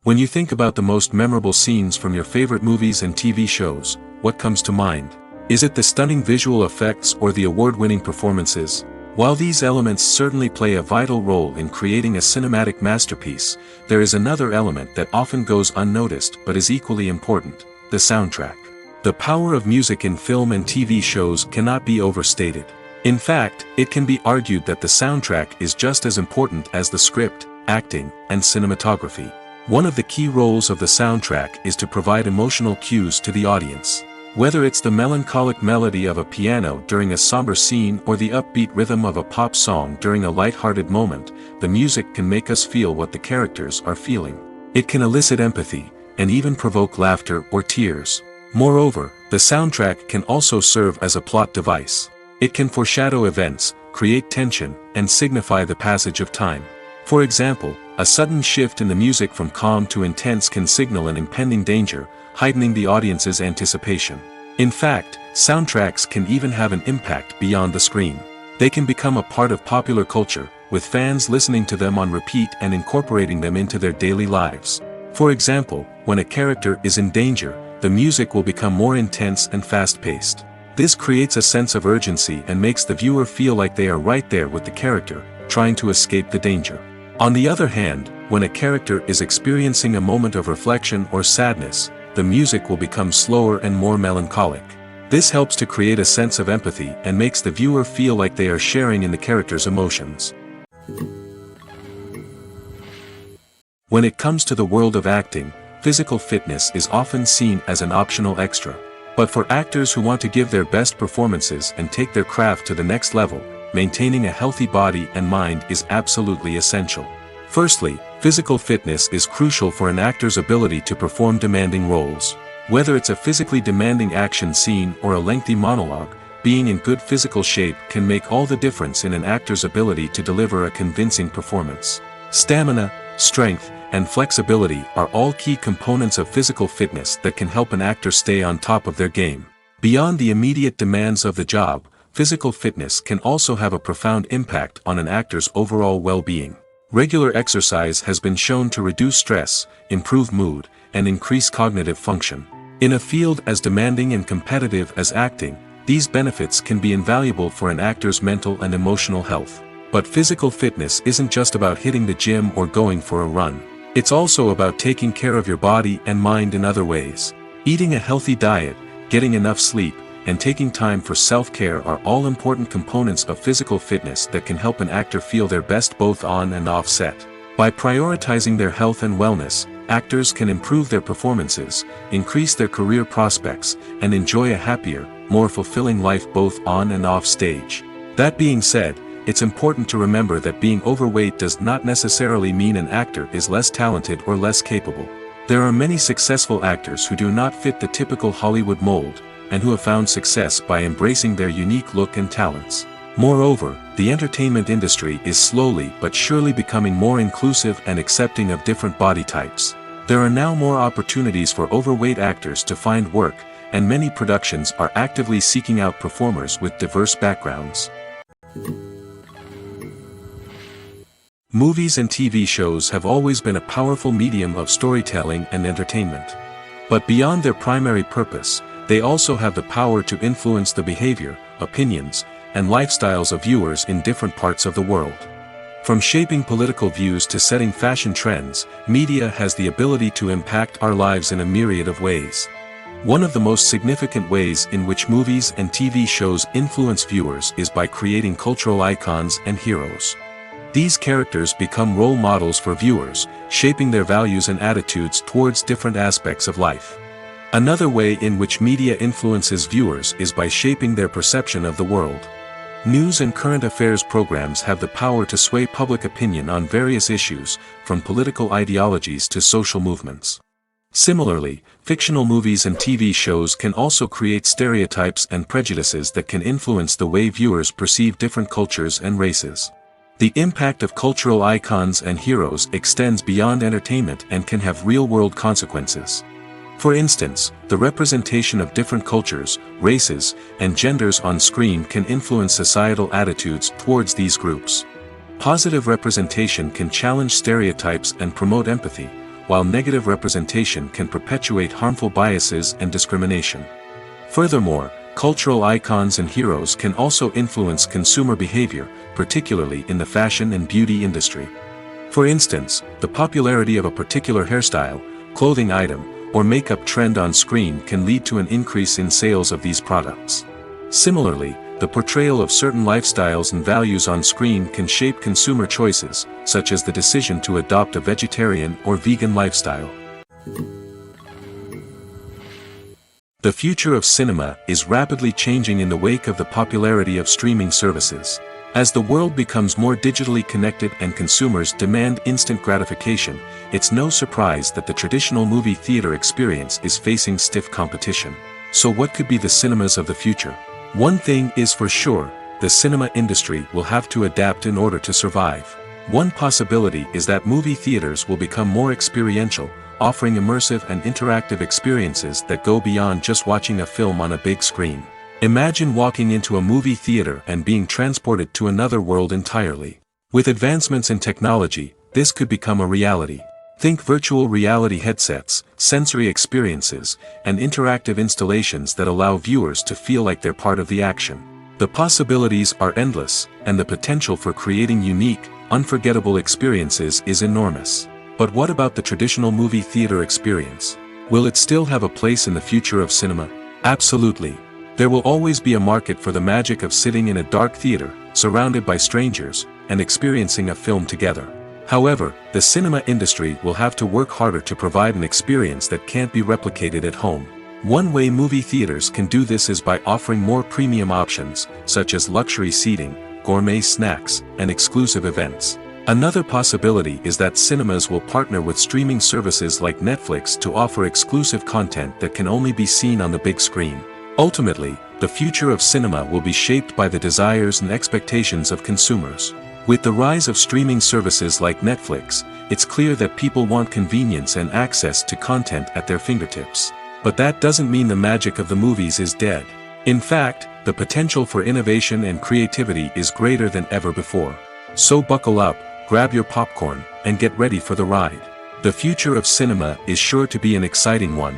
When you think about the most memorable scenes from your favorite movies and TV shows, what comes to mind? Is it the stunning visual effects or the award-winning performances? While these elements certainly play a vital role in creating a cinematic masterpiece, there is another element that often goes unnoticed but is equally important: the soundtrack. The power of music in film and TV shows cannot be overstated. In fact, it can be argued that the soundtrack is just as important as the script, acting, and cinematography. One of the key roles of the soundtrack is to provide emotional cues to the audience. Whether it's the melancholic melody of a piano during a somber scene or the upbeat rhythm of a pop song during a light-hearted moment, the music can make us feel what the characters are feeling. It can elicit empathy, and even provoke laughter or tears. Moreover, the soundtrack can also serve as a plot device. It can foreshadow events, create tension, and signify the passage of time. For example, a sudden shift in the music from calm to intense can signal an impending danger, heightening the audience's anticipation. In fact, soundtracks can even have an impact beyond the screen. They can become a part of popular culture, with fans listening to them on repeat and incorporating them into their daily lives. For example, when a character is in danger, the music will become more intense and fast-paced. This creates a sense of urgency and makes the viewer feel like they are right there with the character, trying to escape the danger. On the other hand, when a character is experiencing a moment of reflection or sadness, the music will become slower and more melancholic. This helps to create a sense of empathy and makes the viewer feel like they are sharing in the character's emotions. When it comes to the world of acting, physical fitness is often seen as an optional extra. But for actors who want to give their best performances and take their craft to the next level, maintaining a healthy body and mind is absolutely essential. Firstly, physical fitness is crucial for an actor's ability to perform demanding roles. Whether it's a physically demanding action scene or a lengthy monologue, being in good physical shape can make all the difference in an actor's ability to deliver a convincing performance. Stamina, strength, and flexibility are all key components of physical fitness that can help an actor stay on top of their game. Beyond the immediate demands of the job, physical fitness can also have a profound impact on an actor's overall well-being. Regular exercise has been shown to reduce stress, improve mood, and increase cognitive function. In a field as demanding and competitive as acting, these benefits can be invaluable for an actor's mental and emotional health. But physical fitness isn't just about hitting the gym or going for a run. It's also about taking care of your body and mind in other ways. Eating a healthy diet, getting enough sleep, and taking time for self-care are all important components of physical fitness that can help an actor feel their best both on and off set. By prioritizing their health and wellness, actors can improve their performances, increase their career prospects, and enjoy a happier, more fulfilling life both on and off stage. That being said, it's important to remember that being overweight does not necessarily mean an actor is less talented or less capable. There are many successful actors who do not fit the typical Hollywood mold, and who have found success by embracing their unique look and talents. Moreover, the entertainment industry is slowly but surely becoming more inclusive and accepting of different body types. There are now more opportunities for overweight actors to find work, and many productions are actively seeking out performers with diverse backgrounds. Movies and TV shows have always been a powerful medium of storytelling and entertainment. But beyond their primary purpose, they also have the power to influence the behavior, opinions, and lifestyles of viewers in different parts of the world. From shaping political views to setting fashion trends, media has the ability to impact our lives in a myriad of ways. One of the most significant ways in which movies and TV shows influence viewers is by creating cultural icons and heroes. These characters become role models for viewers, shaping their values and attitudes towards different aspects of life. Another way in which media influences viewers is by shaping their perception of the world. News and current affairs programs have the power to sway public opinion on various issues, from political ideologies to social movements. Similarly, fictional movies and TV shows can also create stereotypes and prejudices that can influence the way viewers perceive different cultures and races. The impact of cultural icons and heroes extends beyond entertainment and can have real-world consequences. For instance, the representation of different cultures, races, and genders on screen can influence societal attitudes towards these groups. Positive representation can challenge stereotypes and promote empathy, while negative representation can perpetuate harmful biases and discrimination. Furthermore, cultural icons and heroes can also influence consumer behavior, particularly in the fashion and beauty industry. For instance, the popularity of a particular hairstyle, clothing item, or makeup trend on screen can lead to an increase in sales of these products. Similarly, the portrayal of certain lifestyles and values on screen can shape consumer choices, such as the decision to adopt a vegetarian or vegan lifestyle. The future of cinema is rapidly changing in the wake of the popularity of streaming services. As the world becomes more digitally connected and consumers demand instant gratification, it's no surprise that the traditional movie theater experience is facing stiff competition. So what could be the cinemas of the future? One thing is for sure, the cinema industry will have to adapt in order to survive. One possibility is that movie theaters will become more experiential, offering immersive and interactive experiences that go beyond just watching a film on a big screen. Imagine walking into a movie theater and being transported to another world entirely. With advancements in technology, this could become a reality. Think virtual reality headsets, sensory experiences, and interactive installations that allow viewers to feel like they're part of the action. The possibilities are endless, and the potential for creating unique, unforgettable experiences is enormous. But what about the traditional movie theater experience? Will it still have a place in the future of cinema? Absolutely. There will always be a market for the magic of sitting in a dark theater, surrounded by strangers, and experiencing a film together. However, the cinema industry will have to work harder to provide an experience that can't be replicated at home. One way movie theaters can do this is by offering more premium options, such as luxury seating, gourmet snacks, and exclusive events. Another possibility is that cinemas will partner with streaming services like Netflix to offer exclusive content that can only be seen on the big screen. Ultimately, the future of cinema will be shaped by the desires and expectations of consumers. With the rise of streaming services like Netflix, it's clear that people want convenience and access to content at their fingertips. But that doesn't mean the magic of the movies is dead. In fact, the potential for innovation and creativity is greater than ever before. So buckle up, grab your popcorn, and get ready for the ride. The future of cinema is sure to be an exciting one.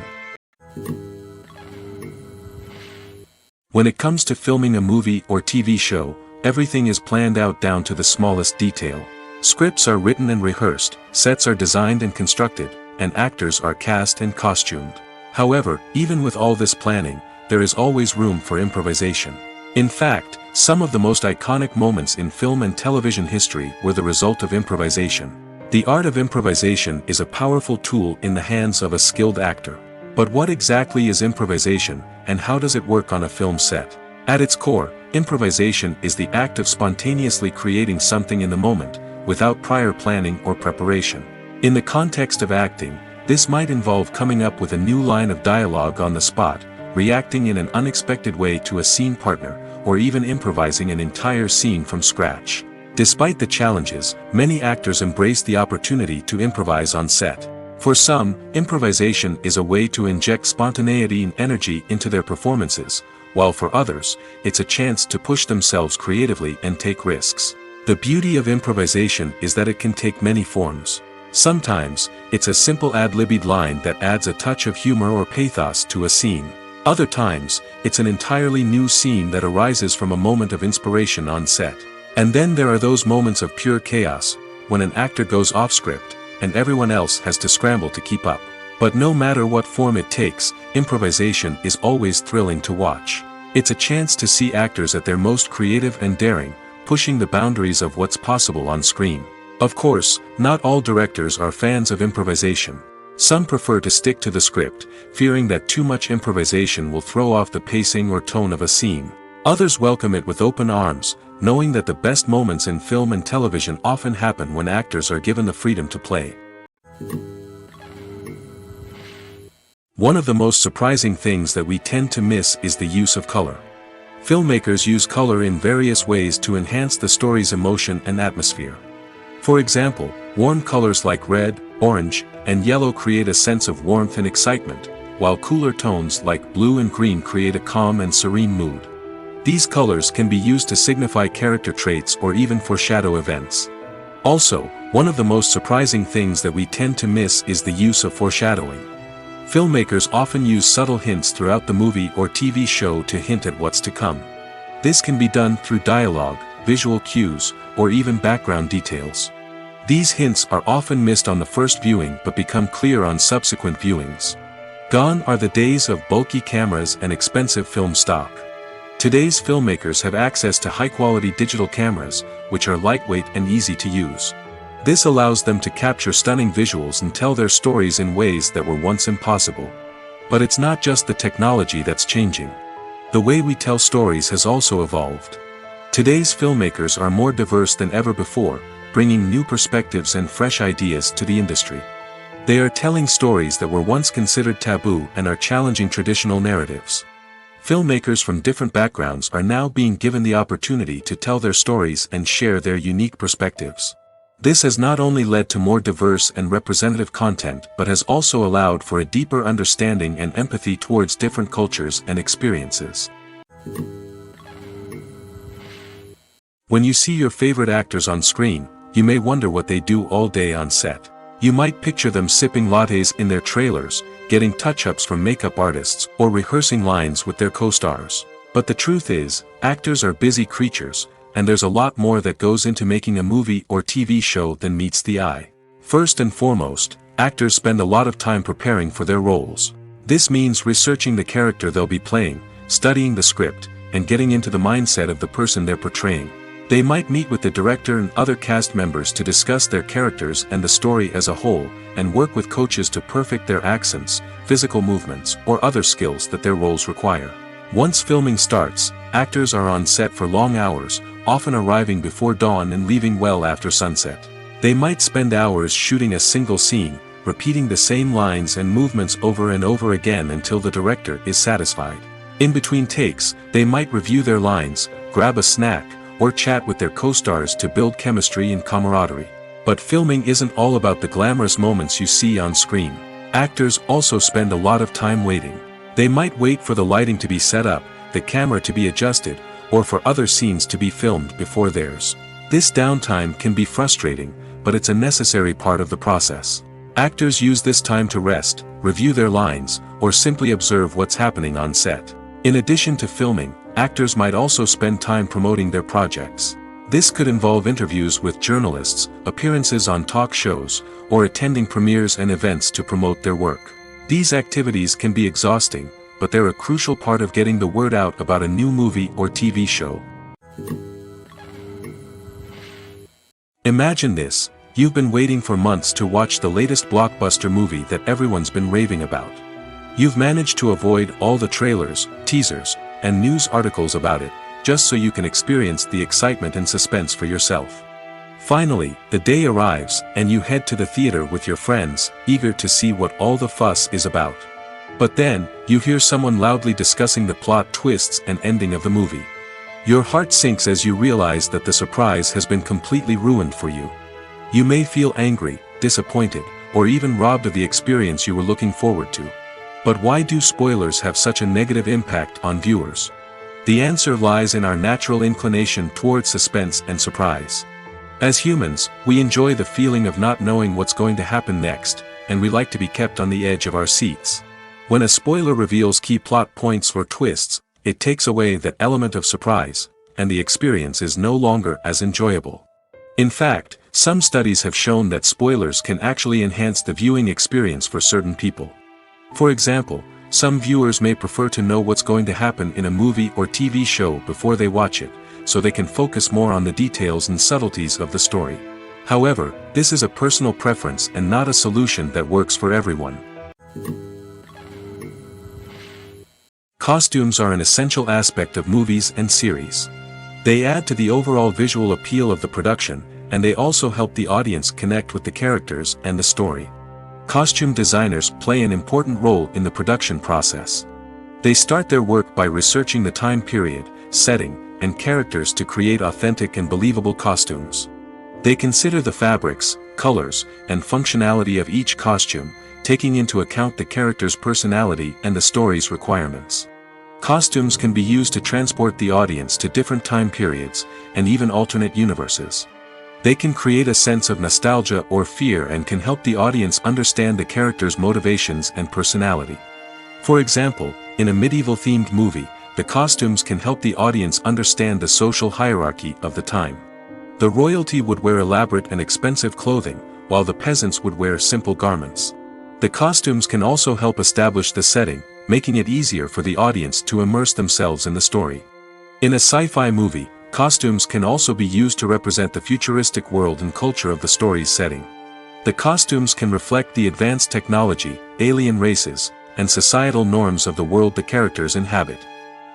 When it comes to filming a movie or TV show, everything is planned out down to the smallest detail. Scripts are written and rehearsed, sets are designed and constructed, and actors are cast and costumed. However, even with all this planning, there is always room for improvisation. In fact, some of the most iconic moments in film and television history were the result of improvisation. The art of improvisation is a powerful tool in the hands of a skilled actor. But what exactly is improvisation, and how does it work on a film set? At its core, improvisation is the act of spontaneously creating something in the moment, without prior planning or preparation. In the context of acting, this might involve coming up with a new line of dialogue on the spot, reacting in an unexpected way to a scene partner, or even improvising an entire scene from scratch. Despite the challenges, many actors embrace the opportunity to improvise on set. For some, improvisation is a way to inject spontaneity and energy into their performances, while for others, it's a chance to push themselves creatively and take risks. The beauty of improvisation is that it can take many forms. Sometimes, it's a simple ad-libbed line that adds a touch of humor or pathos to a scene. Other times, it's an entirely new scene that arises from a moment of inspiration on set. And then there are those moments of pure chaos, when an actor goes off script, and everyone else has to scramble to keep up. But no matter what form it takes, improvisation is always thrilling to watch. It's a chance to see actors at their most creative and daring, pushing the boundaries of what's possible on screen. Of course, not all directors are fans of improvisation. Some prefer to stick to the script, fearing that too much improvisation will throw off the pacing or tone of a scene. Others welcome it with open arms, knowing that the best moments in film and television often happen when actors are given the freedom to play. One of the most surprising things that we tend to miss is the use of color. Filmmakers use color in various ways to enhance the story's emotion and atmosphere. For example, warm colors like red, orange, and yellow create a sense of warmth and excitement, while cooler tones like blue and green create a calm and serene mood. These colors can be used to signify character traits or even foreshadow events. Also, one of the most surprising things that we tend to miss is the use of foreshadowing. Filmmakers often use subtle hints throughout the movie or TV show to hint at what's to come. This can be done through dialogue, visual cues, or even background details. These hints are often missed on the first viewing but become clear on subsequent viewings. Gone are the days of bulky cameras and expensive film stock. Today's filmmakers have access to high-quality digital cameras, which are lightweight and easy to use. This allows them to capture stunning visuals and tell their stories in ways that were once impossible. But it's not just the technology that's changing. The way we tell stories has also evolved. Today's filmmakers are more diverse than ever before, bringing new perspectives and fresh ideas to the industry. They are telling stories that were once considered taboo and are challenging traditional narratives. Filmmakers from different backgrounds are now being given the opportunity to tell their stories and share their unique perspectives. This has not only led to more diverse and representative content but has also allowed for a deeper understanding and empathy towards different cultures and experiences. When you see your favorite actors on screen, you may wonder what they do all day on set. You might picture them sipping lattes in their trailers, getting touch-ups from makeup artists, or rehearsing lines with their co-stars. But the truth is, actors are busy creatures, and there's a lot more that goes into making a movie or TV show than meets the eye. First and foremost, Actors spend a lot of time preparing for their roles. This means researching the character they'll be playing, studying the script, and getting into the mindset of the person they're portraying. They might meet with the director and other cast members to discuss their characters and the story as a whole, and work with coaches to perfect their accents, physical movements, or other skills that their roles require. Once filming starts, actors are on set for long hours, often arriving before dawn and leaving well after sunset. They might spend hours shooting a single scene, repeating the same lines and movements over and over again until the director is satisfied. In between takes, they might review their lines, grab a snack, or chat with their co-stars to build chemistry and camaraderie. But filming isn't all about the glamorous moments you see on screen. Actors also spend a lot of time waiting. They might wait for the lighting to be set up, the camera to be adjusted, or for other scenes to be filmed before theirs. This downtime can be frustrating, but it's a necessary part of the process. Actors use this time to rest, review their lines, or simply observe what's happening on set. In addition to filming, actors might also spend time promoting their projects. This could involve interviews with journalists, appearances on talk shows, or attending premieres and events to promote their work. These activities can be exhausting, but they're a crucial part of getting the word out about a new movie or TV show. Imagine this: you've been waiting for months to watch the latest blockbuster movie that everyone's been raving about. You've managed to avoid all the trailers, teasers, and news articles about it, just so you can experience the excitement and suspense for yourself. Finally, the day arrives, and you head to the theater with your friends, eager to see what all the fuss is about. But then, you hear someone loudly discussing the plot twists and ending of the movie. Your heart sinks as you realize that the surprise has been completely ruined for you. You may feel angry, disappointed, or even robbed of the experience you were looking forward to. But why do spoilers have such a negative impact on viewers? The answer lies in our natural inclination toward suspense and surprise. As humans, we enjoy the feeling of not knowing what's going to happen next, and we like to be kept on the edge of our seats. When a spoiler reveals key plot points or twists, it takes away that element of surprise, and the experience is no longer as enjoyable. In fact, some studies have shown that spoilers can actually enhance the viewing experience for certain people. For example, some viewers may prefer to know what's going to happen in a movie or TV show before they watch it, so they can focus more on the details and subtleties of the story. However, this is a personal preference and not a solution that works for everyone. Costumes are an essential aspect of movies and series. They add to the overall visual appeal of the production, and they also help the audience connect with the characters and the story. Costume designers play an important role in the production process. They start their work by researching the time period, setting, and characters to create authentic and believable costumes. They consider the fabrics, colors, and functionality of each costume, taking into account the character's personality and the story's requirements. Costumes can be used to transport the audience to different time periods, and even alternate universes. They can create a sense of nostalgia or fear and can help the audience understand the character's motivations and personality. For example, in a medieval-themed movie, the costumes can help the audience understand the social hierarchy of the time. The royalty would wear elaborate and expensive clothing, while the peasants would wear simple garments. The costumes can also help establish the setting, making it easier for the audience to immerse themselves in the story. In a sci-fi movie, costumes can also be used to represent the futuristic world and culture of the story's setting. The costumes can reflect the advanced technology, alien races, and societal norms of the world the characters inhabit.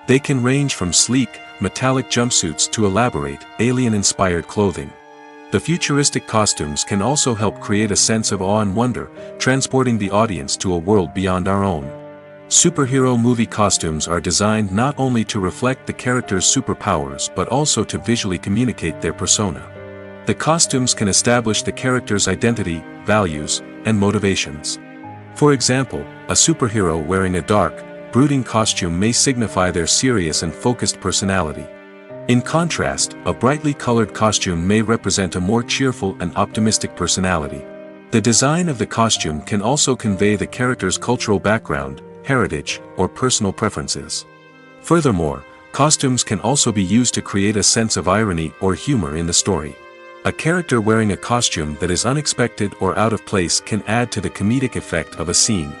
They can range from sleek, metallic jumpsuits to elaborate, alien-inspired clothing. The futuristic costumes can also help create a sense of awe and wonder, transporting the audience to a world beyond our own. Superhero movie costumes are designed not only to reflect the character's superpowers but also to visually communicate their persona. The costumes can establish the character's identity, values, and motivations. For example, a superhero wearing a dark, brooding costume may signify their serious and focused personality. In contrast, a brightly colored costume may represent a more cheerful and optimistic personality. The design of the costume can also convey the character's cultural background, heritage, or personal preferences. Furthermore, costumes can also be used to create a sense of irony or humor in the story. A character wearing a costume that is unexpected or out of place can add to the comedic effect of a scene.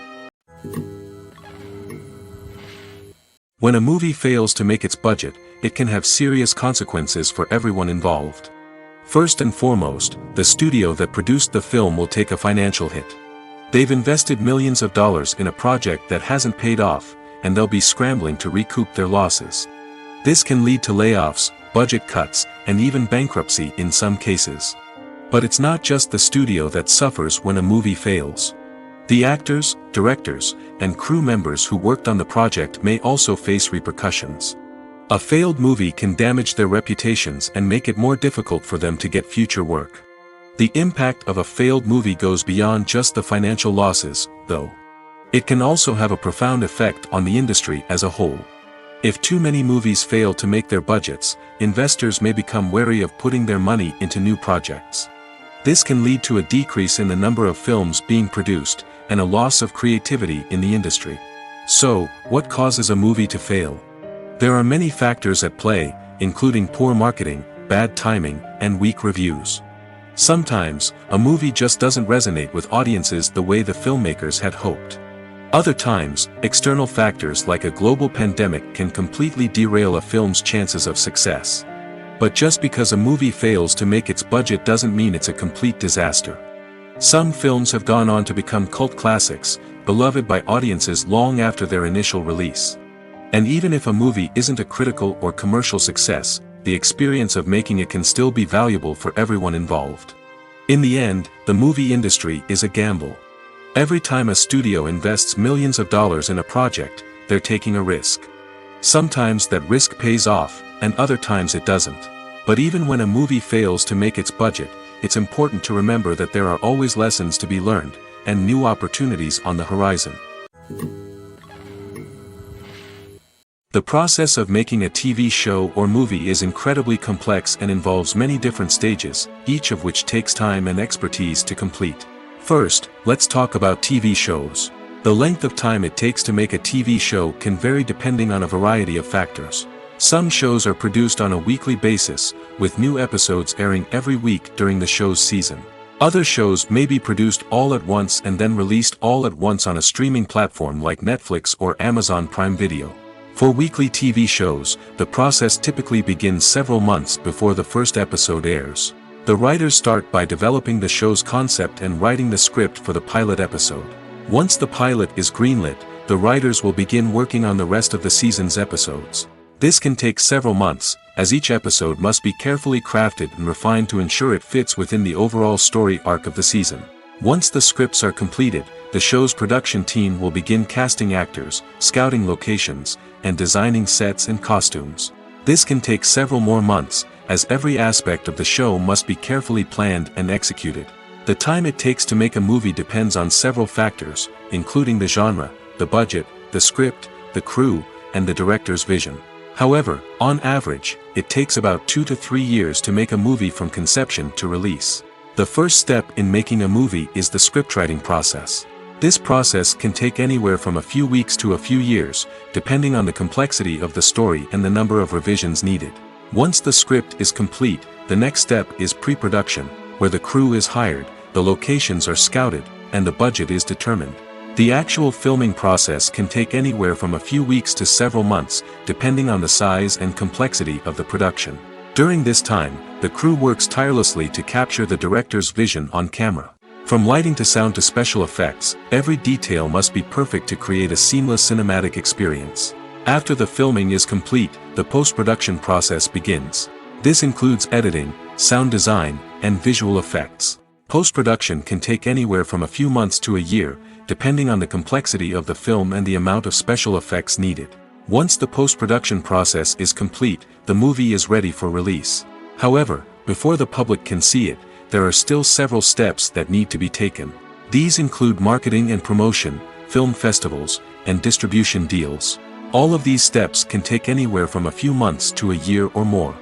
When a movie fails to make its budget, it can have serious consequences for everyone involved. First and foremost, the studio that produced the film will take a financial hit. They've invested millions of dollars in a project that hasn't paid off, and they'll be scrambling to recoup their losses. This can lead to layoffs, budget cuts, and even bankruptcy in some cases. But it's not just the studio that suffers when a movie fails. The actors, directors, and crew members who worked on the project may also face repercussions. A failed movie can damage their reputations and make it more difficult for them to get future work. The impact of a failed movie goes beyond just the financial losses, though. It can also have a profound effect on the industry as a whole. If too many movies fail to make their budgets, investors may become wary of putting their money into new projects. This can lead to a decrease in the number of films being produced, and a loss of creativity in the industry. So, what causes a movie to fail? There are many factors at play, including poor marketing, bad timing, and weak reviews. Sometimes, a movie just doesn't resonate with audiences the way the filmmakers had hoped. Other times, external factors like a global pandemic can completely derail a film's chances of success. But just because a movie fails to make its budget doesn't mean it's a complete disaster. Some films have gone on to become cult classics, beloved by audiences long after their initial release. And even if a movie isn't a critical or commercial success, the experience of making it can still be valuable for everyone involved. In the end, the movie industry is a gamble. Every time a studio invests millions of dollars in a project, they're taking a risk. Sometimes that risk pays off, and other times it doesn't. But even when a movie fails to make its budget, it's important to remember that there are always lessons to be learned, and new opportunities on the horizon. The process of making a TV show or movie is incredibly complex and involves many different stages, each of which takes time and expertise to complete. First, let's talk about TV shows. The length of time it takes to make a TV show can vary depending on a variety of factors. Some shows are produced on a weekly basis, with new episodes airing every week during the show's season. Other shows may be produced all at once and then released all at once on a streaming platform like Netflix or Amazon Prime Video. For weekly TV shows, the process typically begins several months before the first episode airs. The writers start by developing the show's concept and writing the script for the pilot episode. Once the pilot is greenlit, the writers will begin working on the rest of the season's episodes. This can take several months, as each episode must be carefully crafted and refined to ensure it fits within the overall story arc of the season. Once the scripts are completed, the show's production team will begin casting actors, scouting locations, and designing sets and costumes. This can take several more months, as every aspect of the show must be carefully planned and executed. The time it takes to make a movie depends on several factors, including the genre, the budget, the script, the crew, and the director's vision. However, on average, it takes about 2 to 3 years to make a movie from conception to release. The first step in making a movie is the scriptwriting process. This process can take anywhere from a few weeks to a few years, depending on the complexity of the story and the number of revisions needed. Once the script is complete, the next step is pre-production, where the crew is hired, the locations are scouted, and the budget is determined. The actual filming process can take anywhere from a few weeks to several months, depending on the size and complexity of the production. During this time, the crew works tirelessly to capture the director's vision on camera. From lighting to sound to special effects, every detail must be perfect to create a seamless cinematic experience. After the filming is complete, the post-production process begins. This includes editing, sound design, and visual effects. Post-production can take anywhere from a few months to a year, depending on the complexity of the film and the amount of special effects needed. Once the post-production process is complete, the movie is ready for release. However, before the public can see it, there are still several steps that need to be taken. These include marketing and promotion, film festivals, and distribution deals. All of these steps can take anywhere from a few months to a year or more.